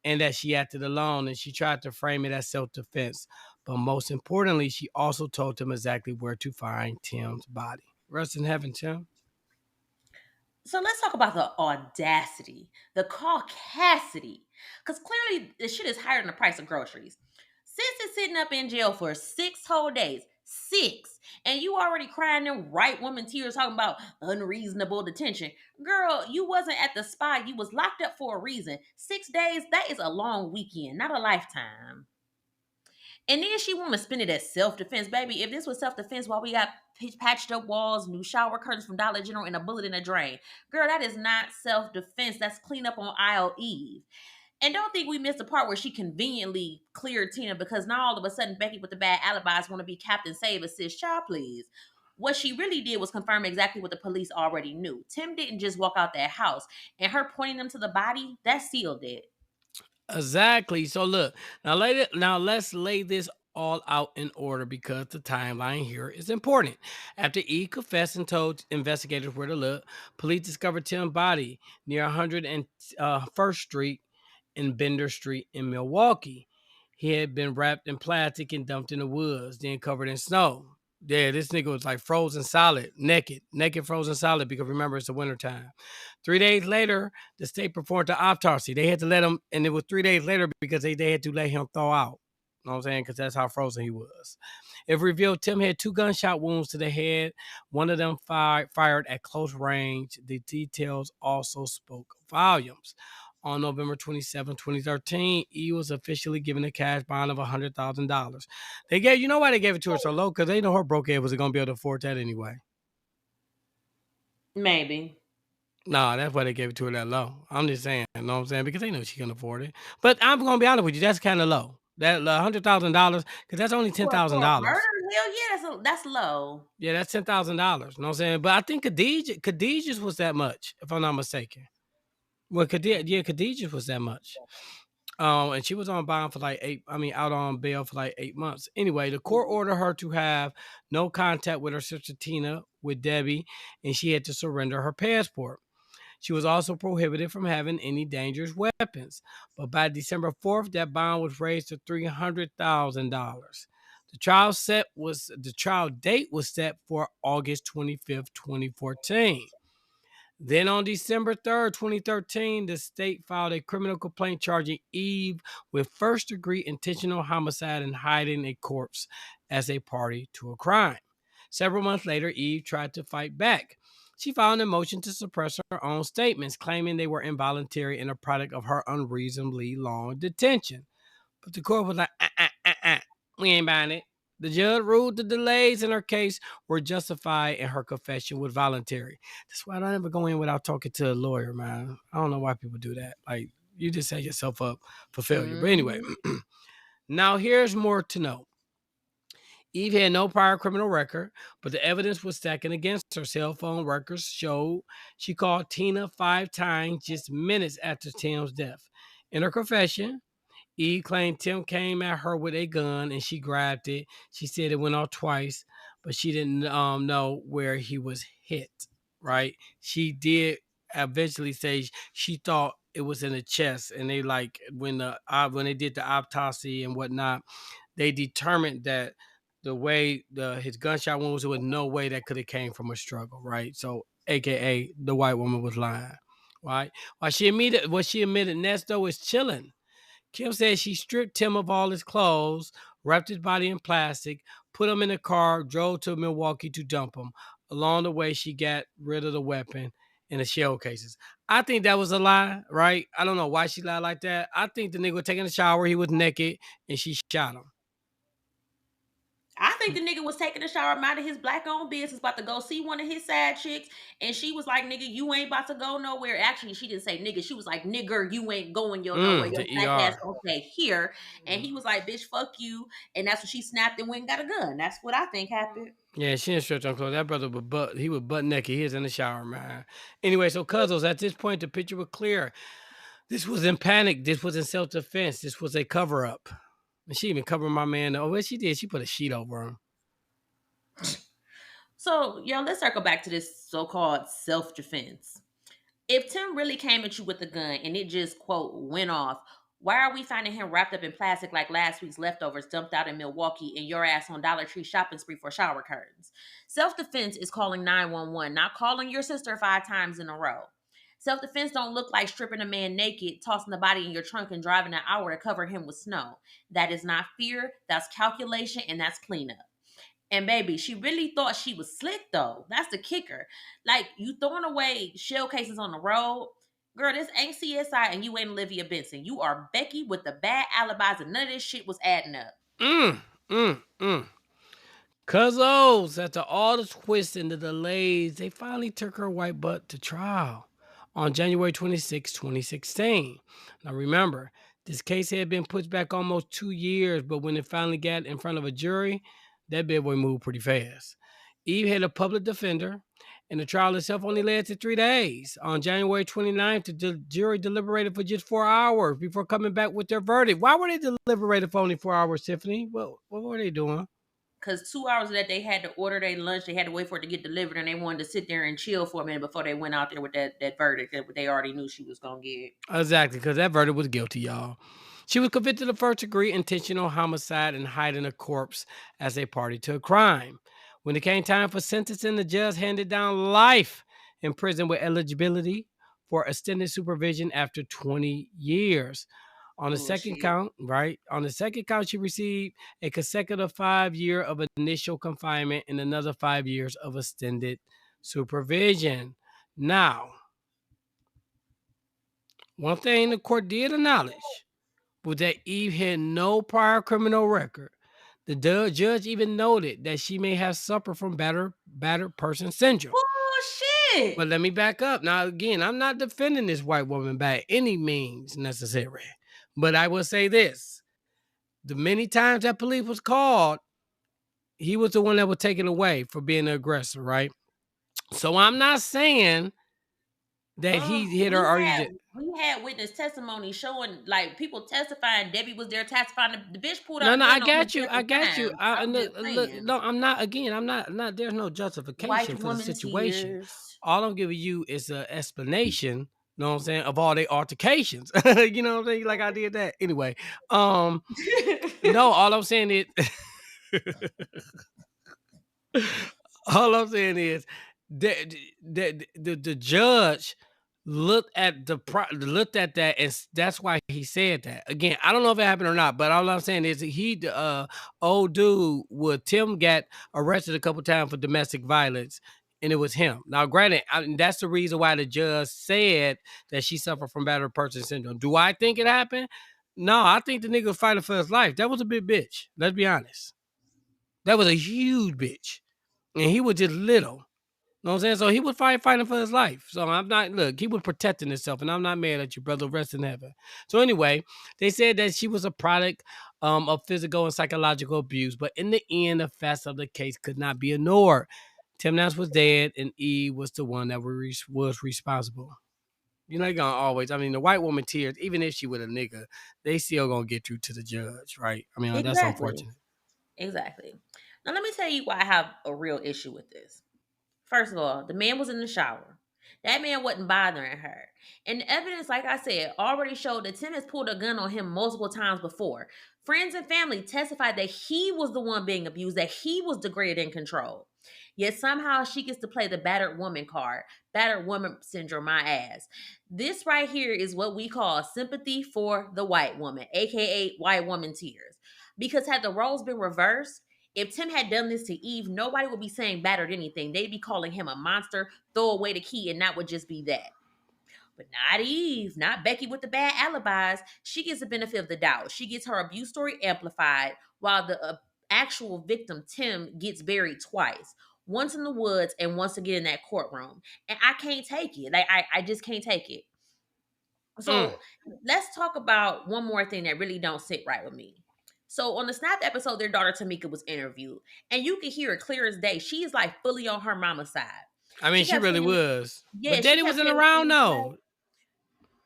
And that she acted alone and she tried to frame it as self-defense. But most importantly, she also told them exactly where to find Tim's body. Rest in heaven, Tim. So let's talk about the audacity, the caucasity. Because clearly the shit is higher than the price of groceries. Sis is sitting up in jail for 6 whole days. 6. And you already crying them right woman tears talking about unreasonable detention. Girl, you wasn't at the spot. You was locked up for a reason. 6 days, that is a long weekend, not a lifetime. And then she want to spend it as self-defense. Baby, if this was self-defense, why we got patched up walls, new shower curtains from Dollar General, and a bullet in a drain? Girl, that is not self-defense. That's clean up on aisle Eve. And don't think we missed the part where she conveniently cleared Tina because now all of a sudden Becky with the bad alibis want to be Captain Save Assist. Child, please. What she really did was confirm exactly what the police already knew. Tim didn't just walk out that house. And her pointing them to the body, that sealed it. Exactly. So look, now let's lay this all out in order because the timeline here is important. After E confessed and told investigators where to look, police discovered Tim's body near 101st Street and Bender Street in Milwaukee. He had been wrapped in plastic and dumped in the woods, then covered in snow. Yeah, this nigga was like frozen solid, naked frozen solid because remember it's the wintertime. 3 days later, the state performed the autopsy. They had to let him, and it was 3 days later because they had to let him thaw out. You know what I'm saying? Because that's how frozen he was. It revealed Tim had 2 gunshot wounds to the head. One of them fired at close range. The details also spoke volumes. On November 27, 2013, E was officially given a cash bond of $100,000. You know why they gave it to her so low? Because they know her broke head was going to be able to afford that anyway. Maybe. No, that's why they gave it to her that low. I'm just saying, you know what I'm saying? Because they know she can afford it. But I'm going to be honest with you, that's kind of low. That $100,000, because that's only $10,000. Murder? Hell yeah, that's low. Yeah, that's $10,000. You know what I'm saying? But I think Khadijah's was that much, if I'm not mistaken. Well, Khadijah's was that much. And she was on bond for like out on bail for like 8 months. Anyway, the court ordered her to have no contact with her sister Tina, with Debbie, and she had to surrender her passport. She was also prohibited from having any dangerous weapons. But by December 4th, that bond was raised to $300,000. The trial date was set for August 25th, 2014. Then on December 3rd, 2013, the state filed a criminal complaint charging Eve with first-degree intentional homicide and hiding a corpse as a party to a crime. Several months later, Eve tried to fight back. She filed a motion to suppress her own statements, claiming they were involuntary and a product of her unreasonably long detention. But the court was like, we ain't buying it. The judge ruled the delays in her case were justified and her confession was voluntary. That's why I don't ever go in without talking to a lawyer, man. I don't know why people do that. Like, you just set yourself up for failure. But anyway, now here's more to know. Eve had no prior criminal record, but the evidence was stacking against her. Cell phone records showed she called Tina 5 times just minutes after Tim's death. In her confession, Eve claimed Tim came at her with a gun and she grabbed it. She said it went off twice, but she didn't know where he was hit, right? She did eventually say she thought it was in the chest, and they like when they did the autopsy and whatnot, they determined that the way his gunshot wounds, there was no way that could have came from a struggle, right? So AKA the white woman was lying, right? What she admitted next though is chilling. Kim said she stripped Tim of all his clothes, wrapped his body in plastic, put him in a car, drove to Milwaukee to dump him. Along the way, she got rid of the weapon and the shell cases. I think that was a lie, right? I don't know why she lied like that. I think the nigga was taking a shower, he was naked, and she shot him. I think the nigga was taking a shower, minding his black-owned business, about to go see one of his side chicks, and she was like, "Nigga, you ain't about to go nowhere." Actually, she didn't say nigga. She was like, "Nigger, you ain't going nowhere. Your The black ass ER. gonna stay here." And he was like, "Bitch, fuck you." And that's when she snapped and went and got a gun. That's what I think happened. Yeah, she didn't stretch on clothes. That brother was butt naked. He was in the shower, man. Anyway, so Cuzzles, at this point, the picture was clear. This was in panic. This was in self-defense. This was a cover-up. And she even covered my man. Oh, what she did, she put a sheet over him. So, let's circle back to this so-called self-defense. If Tim really came at you with a gun and it just, quote, went off, why are we finding him wrapped up in plastic like last week's leftovers dumped out in Milwaukee and your ass on Dollar Tree shopping spree for shower curtains? Self-defense is calling 911, not calling your sister 5 times in a row. Self-defense don't look like stripping a man naked, tossing the body in your trunk, and driving an hour to cover him with snow. That is not fear, that's calculation, and that's cleanup. And baby, she really thought she was slick though. That's the kicker. Like, you throwing away shell cases on the road. Girl, this ain't CSI and you ain't Olivia Benson. You are Becky with the bad alibis and none of this shit was adding up. Cuzzos, after all the twists and the delays, they finally took her white butt to trial on January 26, 2016. Now remember, this case had been pushed back almost 2 years, but when it finally got in front of a jury, that bad boy moved pretty fast. Eve had a public defender, and the trial itself only lasted 3 days. On January 29th, the jury deliberated for just 4 hours before coming back with their verdict. Why were they deliberating for only 4 hours, Tiffany? Well, what were they doing? Because 2 hours of that, they had to order their lunch. They had to wait for it to get delivered, and they wanted to sit there and chill for a minute before they went out there with that verdict that they already knew she was going to get. Exactly, because that verdict was guilty, y'all. She was convicted of first-degree intentional homicide and hiding a corpse as a party to a crime. When it came time for sentencing, the judge handed down life in prison with eligibility for extended supervision after 20 years. On the second count, she received a consecutive 5 year of initial confinement and another 5 years of extended supervision. Now, one thing the court did acknowledge was that Eve had no prior criminal record. The judge even noted that she may have suffered from battered person syndrome. Oh, shit. But let me back up. Now, again, I'm not defending this white woman by any means necessary. But I will say this. The many times that police was called, he was the one that was taken away for being the aggressor, right? So I'm not saying that he hit her or he did. We had witness testimony showing, like, people testifying. Debbie was there testifying. The bitch pulled No, out a no, I gun on him got you. I several got you. times. I, I'm look, just look, saying. no, I'm not. Again, I'm not. There's no justification White for the woman situation. tears. All I'm giving you is an explanation. You know what I'm saying, of all their altercations. You know what I'm saying? Like I did that anyway. No, all I'm saying is. All I'm saying is that the judge looked at that, and that's why he said that. Again, I don't know if it happened or not, but all I'm saying is the old dude with Tim got arrested a couple times for domestic violence, and it was him. Now, granted, that's the reason why the judge said that she suffered from battered person syndrome. Do I think it happened? No, I think the nigga was fighting for his life. That was a big bitch. Let's be honest. That was a huge bitch. And he was just little. You know what I'm saying? So he was fighting for his life. So I'm not, look, he was protecting himself, and I'm not mad at you, brother. Rest in heaven. So anyway, they said that she was a product of physical and psychological abuse, but in the end, the facts of the case could not be ignored. Tim Nance was dead, and Eve was the one that was responsible. You're not gonna always. I mean, the white woman tears, even if she was a nigga, they still gonna get through to the judge, right? I mean, that's Exactly. unfortunate. Exactly. Now, let me tell you why I have a real issue with this. First of all, the man was in the shower. That man wasn't bothering her. And the evidence, like I said, already showed that Tim has pulled a gun on him multiple times before. Friends and family testified that he was the one being abused, that he was degraded and controlled. Yet somehow she gets to play the battered woman card. Battered woman syndrome, my ass. This right here is what we call sympathy for the white woman, aka white woman tears. Because had the roles been reversed, if Tim had done this to Eve, nobody would be saying battered anything. They'd be calling him a monster, throw away the key, and that would just be that. But not Eve, not Becky with the bad alibis. She gets the benefit of the doubt. She gets her abuse story amplified, while the actual victim, Tim, gets buried twice. Once in the woods and once again in that courtroom. And I can't take it. Like, I just can't take it. So let's talk about one more thing that really don't sit right with me. So on the Snap episode, their daughter Tamika was interviewed, and you could hear it clear as day. She's like fully on her mama's side. I mean, she kept really saying, was. yeah, But she Daddy kept wasn't saying around, things like, though.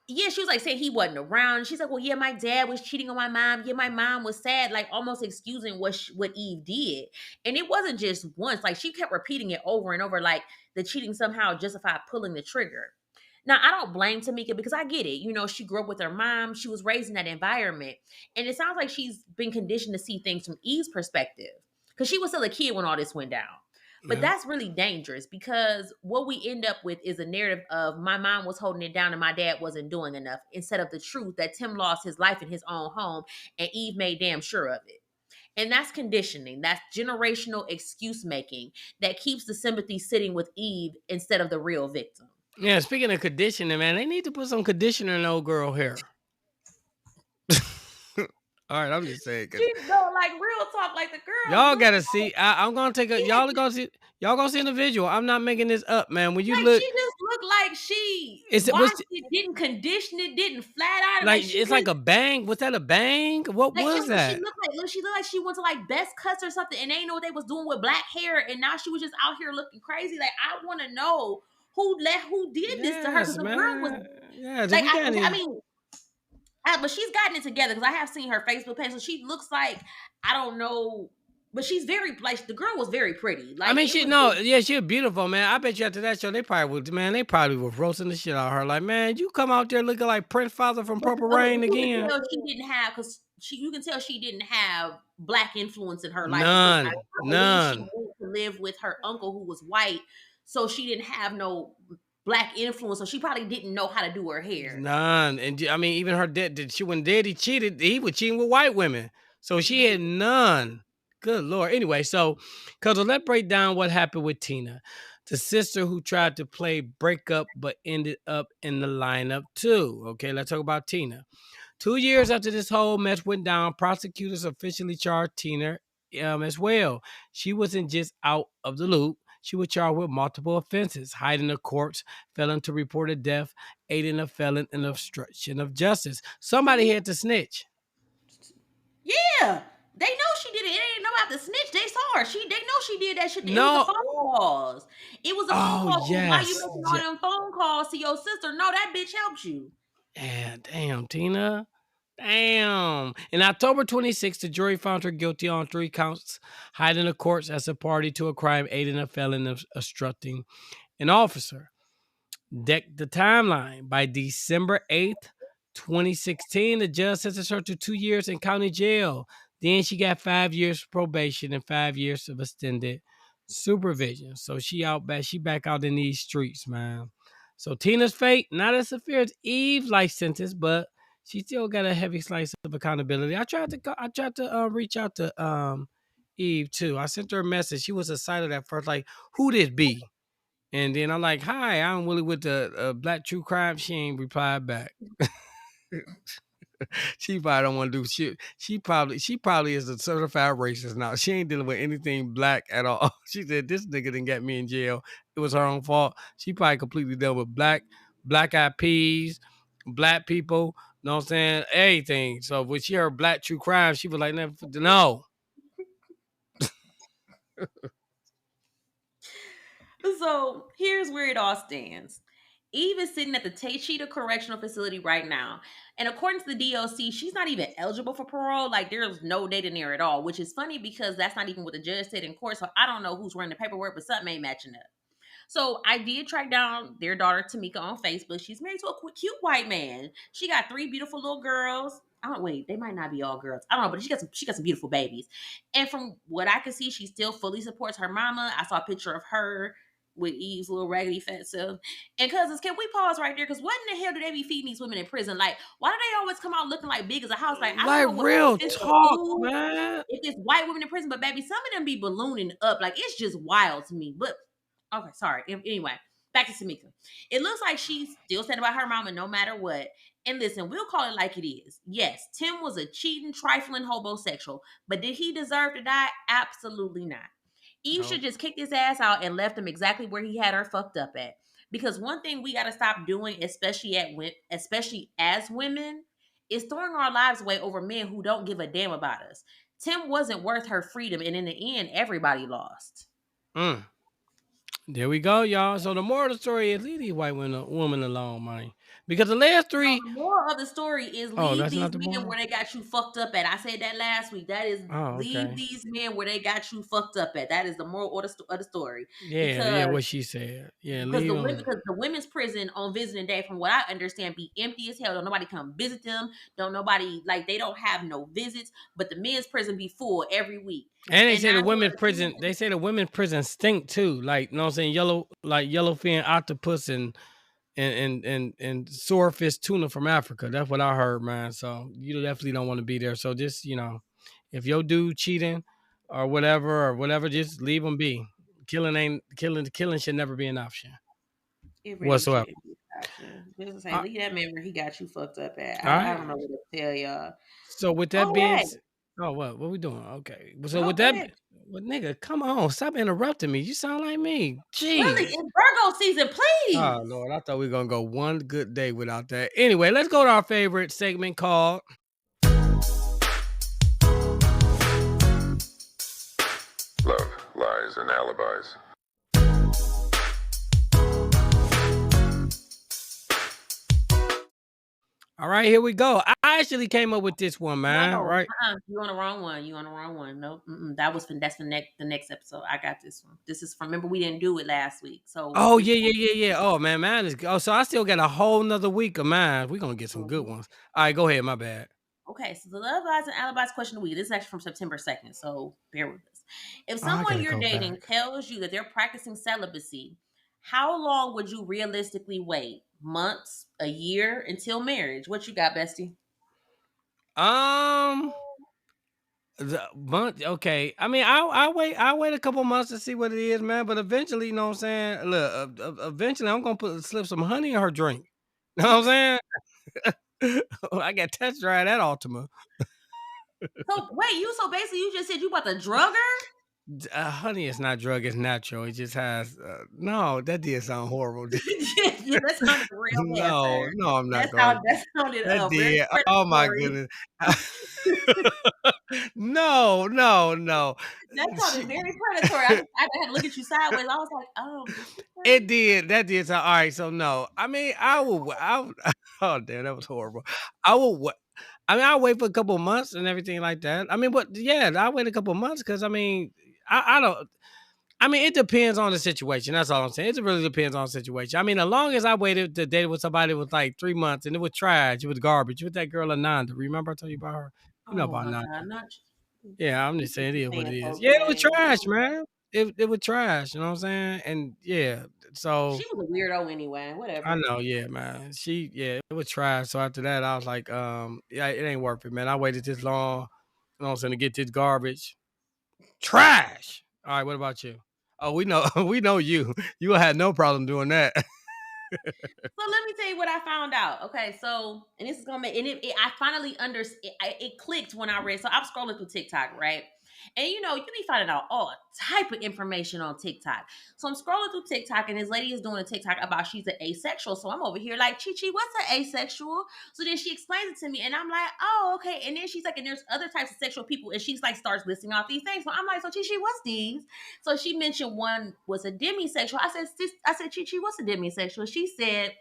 yeah, she was like saying he wasn't around. She's like, well, yeah, my dad was cheating on my mom. Yeah, my mom was sad, like almost excusing what Eve did. And it wasn't just once. Like she kept repeating it over and over, like the cheating somehow justified pulling the trigger. Now, I don't blame Tamika because I get it. You know, she grew up with her mom. She was raised in that environment. And it sounds like she's been conditioned to see things from Eve's perspective because she was still a kid when all this went down. But Yeah. that's really dangerous because what we end up with is a narrative of my mom was holding it down and my dad wasn't doing enough, instead of the truth that Tim lost his life in his own home and Eve made damn sure of it. And that's conditioning. That's generational excuse making that keeps the sympathy sitting with Eve instead of the real victim. Yeah, speaking of conditioning, man, they need to put some conditioner in old girl hair. All right, I'm just saying. She go like real talk, like the girl. Y'all gotta see. I'm gonna take a. Y'all gonna see. Y'all gonna see in the visual. I'm not making this up, man. When you Like look, she just looked like she is it washed was it, didn't condition it, didn't flat iron. like Like she it's just like a bang. Was that a bang? What like was she that? looked like she looked like she went to like Best Cuts or something, and they didn't know what they was doing with black hair, and now she was just out here looking crazy. Like I want to know who did this to her because Yes, the girl was man. Yeah, like we got I any. mean. But she's gotten it together because I have seen her Facebook page. So she looks like I don't know, but she's very like the girl was very pretty. Like I mean, it she was, no, yeah, she's beautiful, man. I bet you after that show, they probably would, man. They probably was roasting the shit out of her. Like, man, you come out there looking like Prince Father from Purple Rain you can again. tell she didn't have because you can tell she didn't have black influence in her life because None, I believe she went to live with her uncle who was white, so she didn't have no black influence, so she probably didn't know how to do her hair. none. And I mean, even her dad, she when daddy cheated, he was cheating with white women, so she had none. Good Lord. Anyway, so, cause let's break down what happened with Tina, the sister who tried to play breakup but ended up in the lineup too. Okay, let's talk about Tina. 2 years after this whole mess went down, prosecutors officially charged Tina as well. She wasn't just out of the loop. She was charged with multiple offenses: hiding a corpse, failing to report a death, aiding a felon, and obstruction of justice. Somebody had to snitch. Yeah. They know she did it. It ain't no about the snitch. They saw her. They know she did that shit. It was the No. phone calls. It was the phone Oh calls. Why you yes. making all them phone calls to your sister? No, that bitch helped you. Yeah, damn, Tina. Damn. In October 26th, the jury found her guilty on 3 counts: hiding the courts as a party to a crime, aiding a felon, of obstructing an officer. Deck the timeline. By December 8th, 2016, the judge sentenced her to 2 years in county jail. Then she got 5 years probation and 5 years of extended supervision. So she back out in these streets, man. So Tina's fate, not as severe as Eve's life sentence, but she still got a heavy slice of accountability. I tried to reach out to Eve too. I sent her a message. She was excited at first, like, who this be? And then I'm like, hi, I'm Willie with the Black True Crime. She ain't replied back. She probably don't want to do shit. She probably is a certified racist now. She ain't dealing with anything black at all. She said this nigga didn't get me in jail. It was her own fault. She probably completely dealt with black eyed peas, black people, know what I'm saying? Everything. So when she heard Black True Crime, she was like, no. So here's where it all stands. Eve is sitting at the Taycheetah Correctional Facility right now. And according to the DOC, she's not even eligible for parole. Like, there's no date in there at all, which is funny because that's not even what the judge said in court. So I don't know who's running the paperwork, but something ain't matching up. So I did track down their daughter Tamika on Facebook. She's married to a cute white man. She got 3 beautiful little girls. I don't wait. They might not be all girls. I don't know, but she got some beautiful babies. And from what I can see, she still fully supports her mama. I saw a picture of her with Eve's little raggedy fat self. And cousins, can we pause right there? Because what in the hell do they be feeding these women in prison? Like, why do they always come out looking like big as a house? Like, I don't Like know what real if it's the talk, food, man. if it's white women in prison, but baby, some of them be ballooning up. Like, it's just wild to me. But okay, sorry. Anyway, back to Tamika. It looks like she's still standing by her mama no matter what. And listen, we'll call it like it is. Yes, Tim was a cheating, trifling homosexual, but did he deserve to die? Absolutely not. Eve should just kick his ass out and left him exactly where he had her fucked up at. Because one thing we got to stop doing, especially as women, is throwing our lives away over men who don't give a damn about us. Tim wasn't worth her freedom, and in the end, everybody lost. Mm. There we go, y'all. So the moral of the story is leave these white women alone, man. Because the last No, 3. the moral of the story is Oh, leave that's these not the men moral? where they got you fucked up at. I said that last week. That is Oh, leave okay. these men where they got you fucked up at. That is the moral of the story. Yeah, what she said. Yeah, Because leave them. the women's prison on visiting day, from what I understand, be empty as hell. Don't nobody come visit them. Don't nobody, like, they don't have no visits. But the men's prison be full every week. And they And say now the women's prison, stink too. Like, you know what I'm saying, yellowfin octopus and swordfish tuna from Africa. That's what I heard, man. So you definitely don't want to be there. So just, if your dude cheating or whatever, just leave him be. Killing should never be an option it really whatsoever. shouldn't be an option. Just say Uh, leave that man where he got you fucked up at. all I right. don't know what to tell y'all. So with that All being, right. what we doing? Okay. So No, with go that, ahead. well, nigga, come on, stop interrupting me. You sound like me. Willie, Jeez. it's Virgo season, please. Oh Lord, I thought we were gonna go one good day without that. Anyway, let's go to our favorite segment called Love, Lies, and Alibis. All right, here we go. I actually came up with this one, man. No, Right? you on the wrong one. You on the wrong one. No, that's the next episode. I got this one. This is from. Remember, we didn't do it last week, so Oh yeah. Oh man is. Oh, so I still got a whole nother week of mine. We're gonna get some good ones. All right, go ahead. My bad. Okay, so the Love Lies and Alibis question of the week. This is actually from September 2nd, so bear with us. If Oh, I someone gotta you're go dating back. tells you that they're practicing celibacy, how long would you realistically wait? Months, a year, until marriage? What you got, bestie? Um, the month. Okay. I mean, I wait a couple months to see what it is, man. But eventually, you know what I'm saying. Look, eventually, I'm gonna slip some honey in her drink. You know what I'm saying? I got test drive that Ultima. So wait, so basically you just said you about to drug her? Honey is not drug, it's natural. It just has no, that did sound horrible. Yeah, that sounded real bad, No, sir. no, I'm not That going. sounded That very did. Oh my predatory. goodness. No, no, no. That sounded She, very predatory. I had to look at you sideways. I was like, did she it say? did. That did. So, all right. So no. I mean, I would. Oh damn, that was horrible. I would. I mean, I'll wait for a couple of months and everything like that. I mean, but yeah, I'll wait a couple of months because I mean, I don't. I mean, it depends on the situation. That's all I'm saying. It really depends on the situation. I mean, as long as I waited to date with somebody with like 3 months and it was trash, it was garbage. With that girl Ananda, remember I told you about her? You know Oh about my Ananda. God, not Yeah, I'm you just just saying it be is what it saying is. folks' Yeah, it was names. trash, man. It was trash. You know what I'm saying? And yeah, She so was a weirdo anyway. I Whatever. know, yeah, man. It was trash. So after that, I was like, yeah, it ain't worth it, man. I waited this long, you know what I'm saying, to get this garbage. Trash. All right, what about you? Oh, we know, we know you. You had no problem doing that. So let me tell you what I found out. Okay, so and this is gonna make and I finally it clicked when I read. So I'm scrolling through TikTok, right? And you be finding out all type of information on TikTok. So I'm scrolling through TikTok, and this lady is doing a TikTok about she's an asexual. So I'm over here like, Chi, what's an asexual? So then she explains it to me, and I'm like, oh, okay. And then she's like, and there's other types of sexual people, and she's like, starts listing off these things. So I'm like, so Chi, what's these? So she mentioned one was a demisexual. I said, Chi, what's a demisexual? She said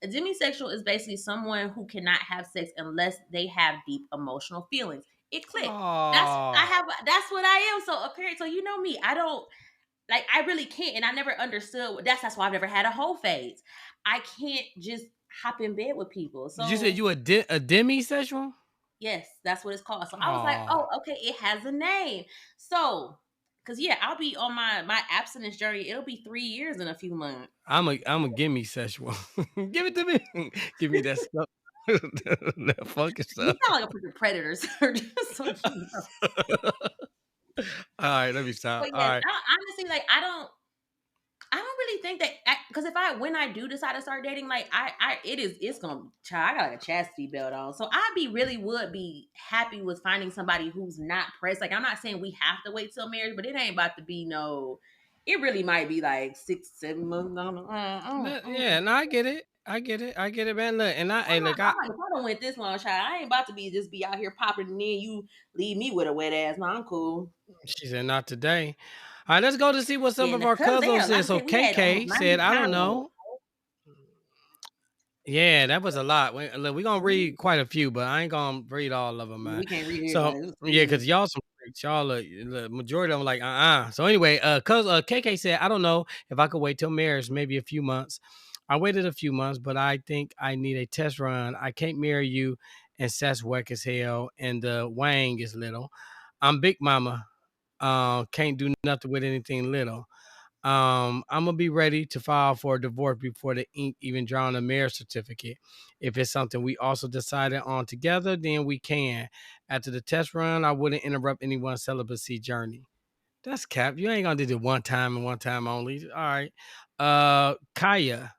a demisexual is basically someone who cannot have sex unless they have deep emotional feelings. It clicked. Oh, That's what I am. So apparently, so you know me, I don't like I really can't, and I never understood that's why I've never had a whole phase. I can't just hop in bed with people. did you say So you a demisexual? yes, that's what it's called. So I was like, Oh, oh, okay, it has a name. So because yeah, I'll be on my abstinence journey. It'll be 3 years in a few months. I'm a gimme sexual. Give it to me. Give me that stuff. That fucking You stuff. sound like a freaking predator, sir. Just so you know. All right, let me stop. But All yes, right. honestly, like I don't really think that because if when I do decide to start dating, like it's gonna child, I got like a chastity belt on, so would be happy with finding somebody who's not pressed. Like I'm not saying we have to wait till marriage, but it ain't about to be no. It really might be like 6, 7 months down the line. Yeah, no, I get it. I get it. I get it, man. Look, and hey, look, I'm like, if I don't went this long, child, I ain't about to be out here popping and then you leave me with a wet ass. No, I'm cool. she said not today. All right, let's go to see what Yeah, some and of the our cousins, they cousins had, like said. I So said, we had almost KK 90 said, I don't comments. know. Yeah, that was a lot. Look, we're gonna read quite a few, but I ain't gonna read all of them, man. We can't read So everybody. It was too yeah, many. because y'all some freaks. Y'all the majority of them like So anyway, cause KK said, I don't know if I could wait till marriage, maybe a few months. I waited a few months, but I think I need a test run. I can't marry you, and Seth's whack as hell, and the Wang is little. I'm big mama. Can't do nothing with anything little. I'm gonna be ready to file for a divorce before the ink even dry on a marriage certificate. If it's something we also decided on together, then we can. After the test run, I wouldn't interrupt anyone's celibacy journey. That's cap. You ain't gonna do it one time and one time only. All right. Kaya.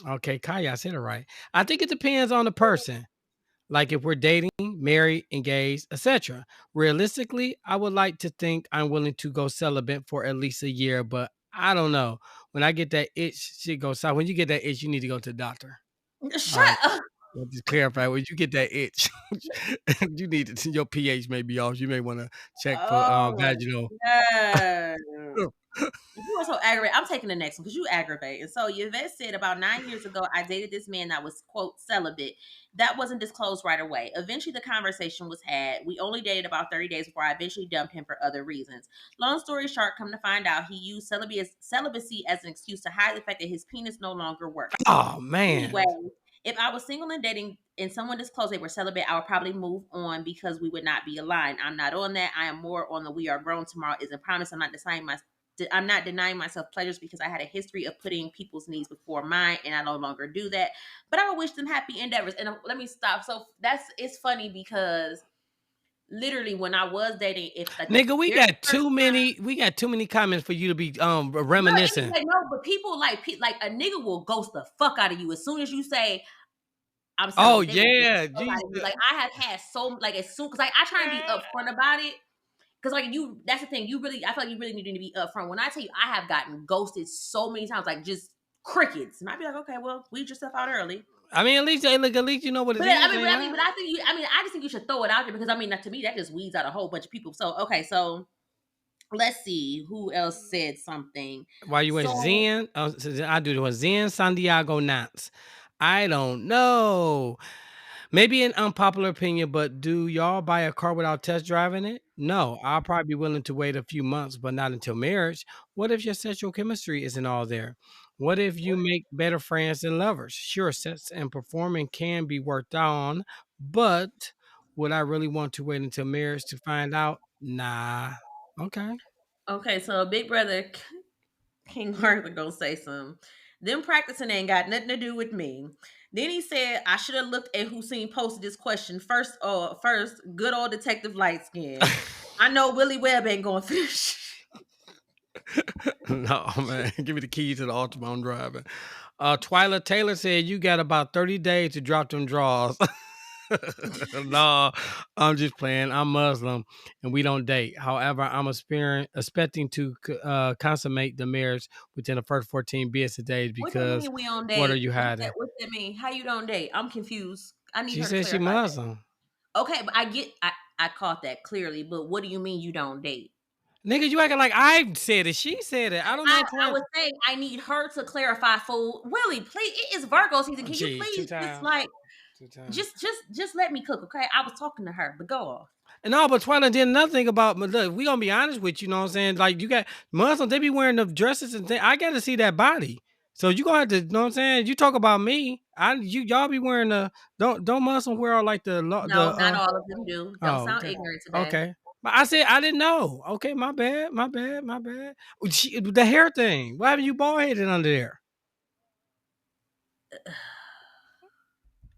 Okay, Kaya, I said it right. I think it depends on the person. Like if we're dating, married, engaged, etc. Realistically, I would like to think I'm willing to go celibate for at least a year, but I don't know. When I get that itch, shit goes south. When you get that itch, you need to go to the doctor. All right. Shut up. Let's just clarify. When you get that itch, you need to, your pH may be off. You may want to check for Oh vaginal. my god. You are so aggravating. I'm taking the next one because you aggravate. And so Yvette said about 9 years ago, I dated this man that was quote celibate. That wasn't disclosed right away. Eventually the conversation was had. We only dated about 30 days before I eventually dumped him for other reasons. Long story short, come to find out he used celibacy as an excuse to hide the fact that his penis no longer worked. Oh man. Anyway, if I was single and dating and someone disclosed they were celibate, I would probably move on because we would not be aligned. I'm not on that. I am more on the we are grown. Tomorrow isn't promised. I'm not denying myself pleasures because I had a history of putting people's needs before mine, and I no longer do that. But I would wish them happy endeavors. And let me stop. So it's funny because literally when I was dating, if like the Nigga, we very got first too time, many. We got too many comments for you to be no, it be reminiscing. like no, but people like a nigga will ghost the fuck out of you as soon as you say I'm Oh celibate. They will ghost yeah, the fuck out of you. Jesus. Like I have had so like as soon because like I try and be upfront about it. Cause like that's the thing. I feel like you really need to be upfront. When I tell you, I have gotten ghosted so many times, like just crickets, and I'd be like, okay, well, weed yourself out early. I mean, at least look. At least you know what it But is. I think you. I just think you should throw it out there because to me, that just weeds out a whole bunch of people. So okay, so let's see who else said something. Why you went So Zen? I do the one Zen Santiago Nance. I don't know. Maybe an unpopular opinion, but do y'all buy a car without test driving it? No, I'll probably be willing to wait a few months, but not until marriage. What if your sexual chemistry isn't all there? What if you make better friends than lovers? Sure, sex and performing can be worked on, but would I really want to wait until marriage to find out? Nah. Okay. okay, so Big Brother King Arthur gonna say something. Them practicing ain't got nothing to do with me. Then he said I should have looked at who seen posted this question first. First, good old Detective Light Skin. I know Willie Webb ain't going finish. No, man. Give me the keys to the Altima I'm driving. Twyla Taylor said you got about 30 days to drop them draws. No, I'm just playing. I'm Muslim and we don't date. However, I'm expecting to consummate the marriage within the first 14 business days What do you because mean we on what are date? you hiding? What that mean? How you don't date? I'm confused. I need She her to said she clarify that. Muslim. Okay, but I caught that clearly, but what do you mean you don't date? Nigga, you acting like I said it. She said it. I don't know. I was saying I need her to clarify for Willie, please. It is Virgo season. Can you Gee, two please just times. like 2 times. just let me cook, okay? I was talking to her, but go off. No, but Twilight did nothing about. But look, we gonna be honest with you. Know what I'm saying? Like you got Muslims, they be wearing the dresses and things. I got to see that body. So you gonna have to. Know what I'm saying? You talk about me. Y'all be wearing the don't Muslims wear all like No, not all of them do. Don't oh sound okay ignorant today. okay. But I said I didn't know. Okay, my bad, my bad, my bad. The hair thing. Why haven't you bald headed under there?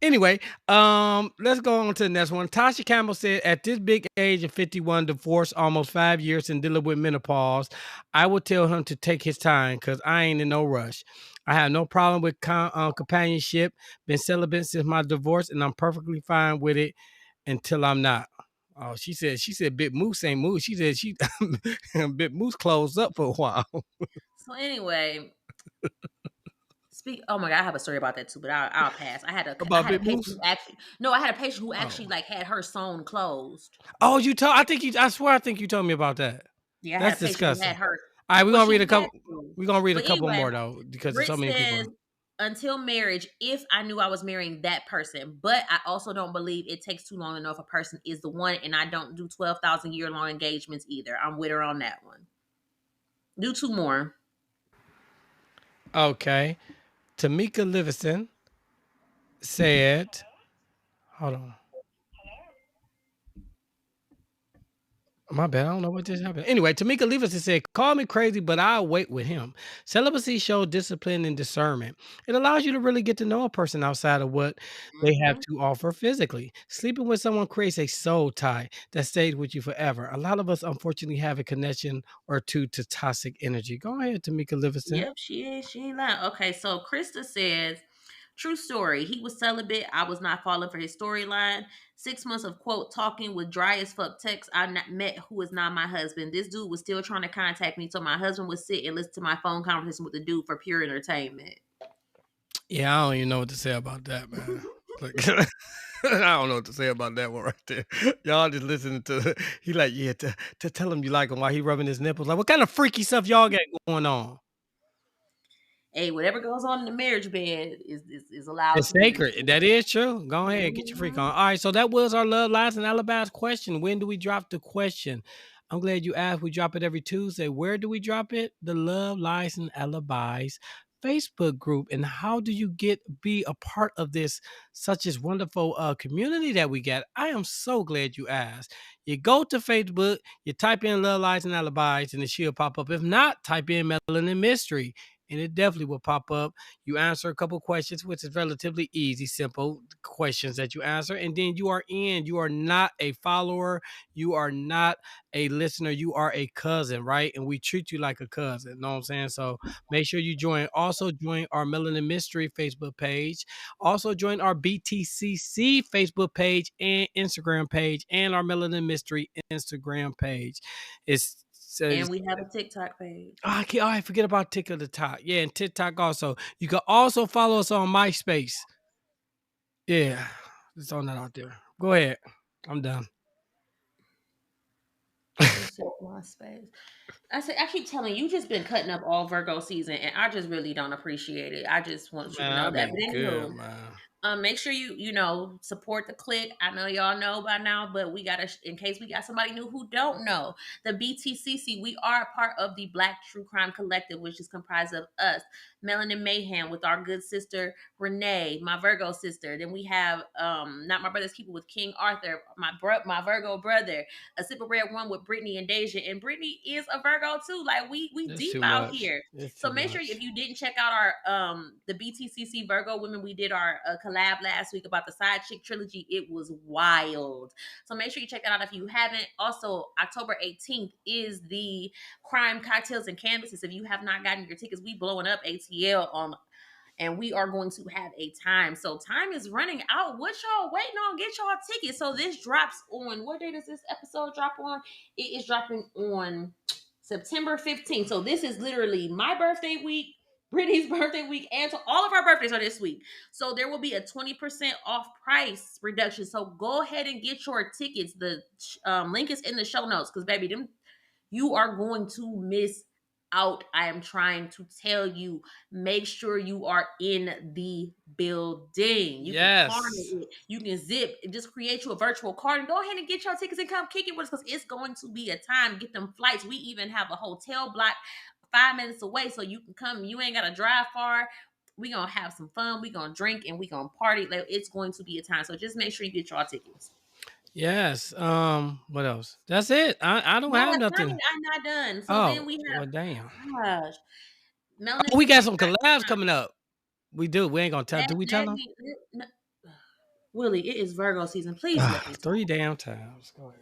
Anyway, let's go on to the next one. Tasha Campbell said, at this big age of 51, divorced almost 5 years and dealing with menopause, I would tell him to take his time because I ain't in no rush. I have no problem with companionship. Been celibate since my divorce, and I'm perfectly fine with it until I'm not. Oh, she said Big Moose ain't Moose. She said she Big Moose closed up for a while. So anyway, oh my god, I have a story about that too, but I'll pass. I About had a Big patient Moose. who actually no, I had a patient who actually Oh. like had her sewn closed. Oh, I swear I think you told me about that. Yeah, I had That's a patient who disgusting. had her. All right, we're Well, gonna she read a had couple. to. We're gonna read a But couple anyway, more though, because there's Britt so many says people. until marriage, if I knew I was marrying that person, but I also don't believe it takes too long to know if a person is the one, and I don't do 12,000-year-long engagements either. I'm with her on that one. Do two more. Okay. Tamika Livingston said, hold on. My bad. I don't know what just happened. Anyway, Tamika Livingston said, call me crazy, but I'll wait with him. Celibacy shows discipline and discernment. It allows you to really get to know a person outside of what they have Mm-hmm. to offer physically. Sleeping with someone creates a soul tie that stays with you forever. A lot of us, unfortunately, have a connection or two to toxic energy. Go ahead, Tamika Livingston. Yep, she is. She ain't lying. Okay, so Krista says, true story. He was celibate. I was not falling for his storyline. 6 months of quote talking with dry as fuck text. Met who is not my husband. This dude was still trying to contact me, so my husband would sit and listen to my phone conversation with the dude for pure entertainment. Yeah, I don't even know what to say about that, man. Like, I don't know what to say about that one right there. Y'all just listening to he like, yeah, to tell him you like him while he rubbing his nipples. Like, what kind of freaky stuff y'all got going on? Hey, whatever goes on in the marriage bed is allowed It's to be. sacred. That is true. Go ahead, get your freak on. Mhm. All right, so that was our love lies and alibis question. When do we drop the question? I'm glad you asked. We drop it every Tuesday. Where do we drop it? The Love Lies and Alibis Facebook group. And how do you be a part of this such as wonderful community that we got? I am so glad you asked. You go to Facebook, you type in Love Lies and Alibis, and it should pop up. If not, type in Melanin Mystery, and it definitely will pop up. You answer a couple questions, which is relatively easy, simple questions that you answer, and then you are in. You are not a follower. You are not a listener. You are a cousin, right? And we treat you like a cousin. Know what I'm saying? So make sure you join. Also join our Melanin Mystery Facebook page. Also join our BTCC Facebook page and Instagram page, and our Melanin Mystery Instagram page. It's And says we have a TikTok page. I forget about TikTok. Yeah, and TikTok also. You can also follow us on MySpace. Yeah, just throwing that out there. Go ahead. I'm done. Reset my space. I keep telling you, you just been cutting up all Virgo season, and I just really don't appreciate it. I just want you to Man, know I've that. been But good, anywho, man. make sure you support the click. I know y'all know by now, but we gotta, in case we got somebody new who don't know, the BTCC. We are a part of the Black True Crime Collective, which is comprised of us, Melanin Mayhem, with our good sister Renee, my Virgo sister. Then we have Not My Brother's Keeper with King Arthur, my Virgo brother. A Sip of Red One with Brittany and Deja, and Brittany is a Virgo too. Like we It's deep too out much. here. It's So too make sure much. if you didn't check out our the BTCC Virgo women, we did our collab last week about the Side Chick trilogy. It was wild. So make sure you check that out if you haven't. Also, October 18th is the Crime Cocktails and Canvases. If you have not gotten your tickets, we blowing up ATL on, and we are going to have a time. So time is running out. What y'all waiting on? Get y'all tickets. So this drops on, what day does this episode drop on? It is dropping on September 15th. So this is literally my birthday week, Brittany's birthday week, and so all of our birthdays are this week. So there will be a 20% off price reduction. So go ahead and get your tickets. The link is in the show notes, because baby, them, you are going to miss out. I am trying to tell you, make sure you are in the building. You can corner Yes. it, you can zip, just create you a virtual card and go ahead and get your tickets and come kick it with us, because it's going to be a time. Get them flights. We even have a hotel block 5 minutes away, so you can come. You ain't got to drive far. We gonna have some fun. We gonna drink and we gonna party. Like, it's going to be a time. So just make sure you get your tickets. Yes. What else? That's it. I don't No, have that's not. nothing. I'm not done. So then Oh, we well, damn. have, gosh, Melanin Oh, we got Mysteries. some collabs coming up. We do. We ain't gonna tell. Do we tell That them? means, Willie, it is Virgo season. Please let me talk. 3 damn times. Go ahead.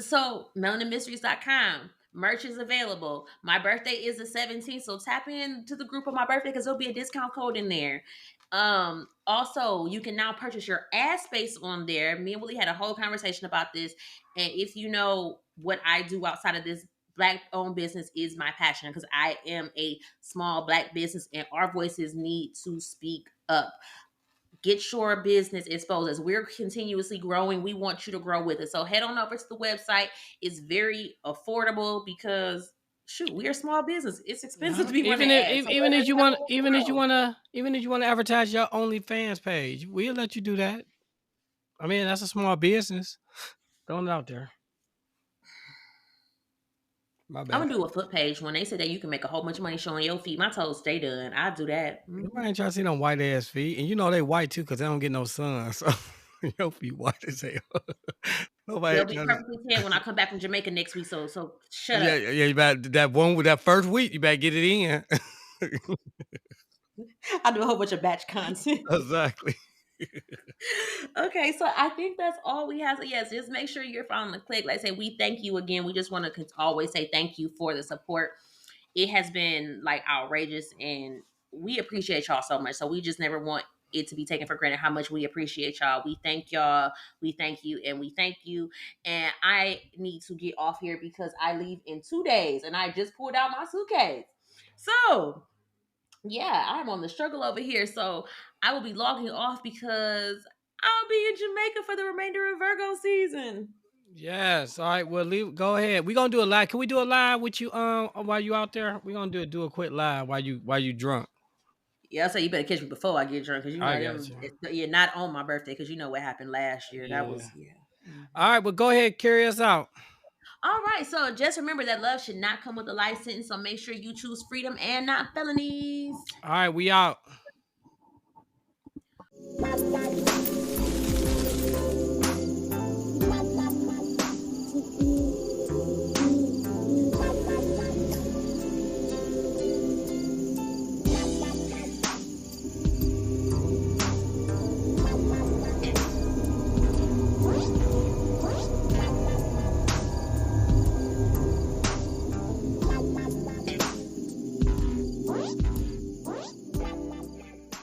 So, melaninmysteries.com. Merch is available. My birthday is the 17th, so tap into the group on my birthday, because there'll be a discount code in there. Also, you can now purchase your ad space on there. Me and Willie had a whole conversation about this. And if you know what I do outside of this, Black owned business is my passion, because I am a small Black business and our voices need to speak up. Get your business exposed. As we're continuously growing, we want you to grow with us. So head on over to the website. It's very affordable, because shoot, we are a small business. It's expensive to be running ads. So Even let if us you know want, what even if you to grow. wanna, even if you wanna advertise your OnlyFans page, we'll let you do that. I mean, that's a small business. Throwing it out there. My I'm bad. gonna do a foot page. When they say that you can make a whole bunch of money showing your feet, my toes stay done. I do that. Nobody ain't trying to see them white ass feet, and you know they white too because they don't get no sun. So your feet white as hell. Nobody They'll ain't be trying to. perfectly tan when I come back from Jamaica next week. So shut Yeah, up. yeah. You better that one with that first week. You better get it in. I do a whole bunch of batch content. Exactly. Okay, so I think that's all we have. So yes, just make sure you're following the click. Like I say, we thank you again. We just want to always say thank you for the support. It has been like outrageous, and we appreciate y'all so much. So we just never want it to be taken for granted how much we appreciate y'all. We thank y'all. We thank you, and we thank you. And I need to get off here because I leave in 2 days, and I just pulled out my suitcase. So yeah, I'm on the struggle over here. So I will be logging off because I'll be in Jamaica for the remainder of Virgo season. Yes. All right. Well, go ahead. We're gonna do a live. Can we do a live with you? While you out there, we're gonna do a quick live while you drunk. Yeah, so you better catch me before I get drunk, because you I know got them. you. You're not on my birthday, because you know what happened last year. That Yeah. was, yeah. All right. Well, go ahead. Carry us out. All right, so just remember that love should not come with a life sentence. So make sure you choose freedom and not felonies. All right. We out.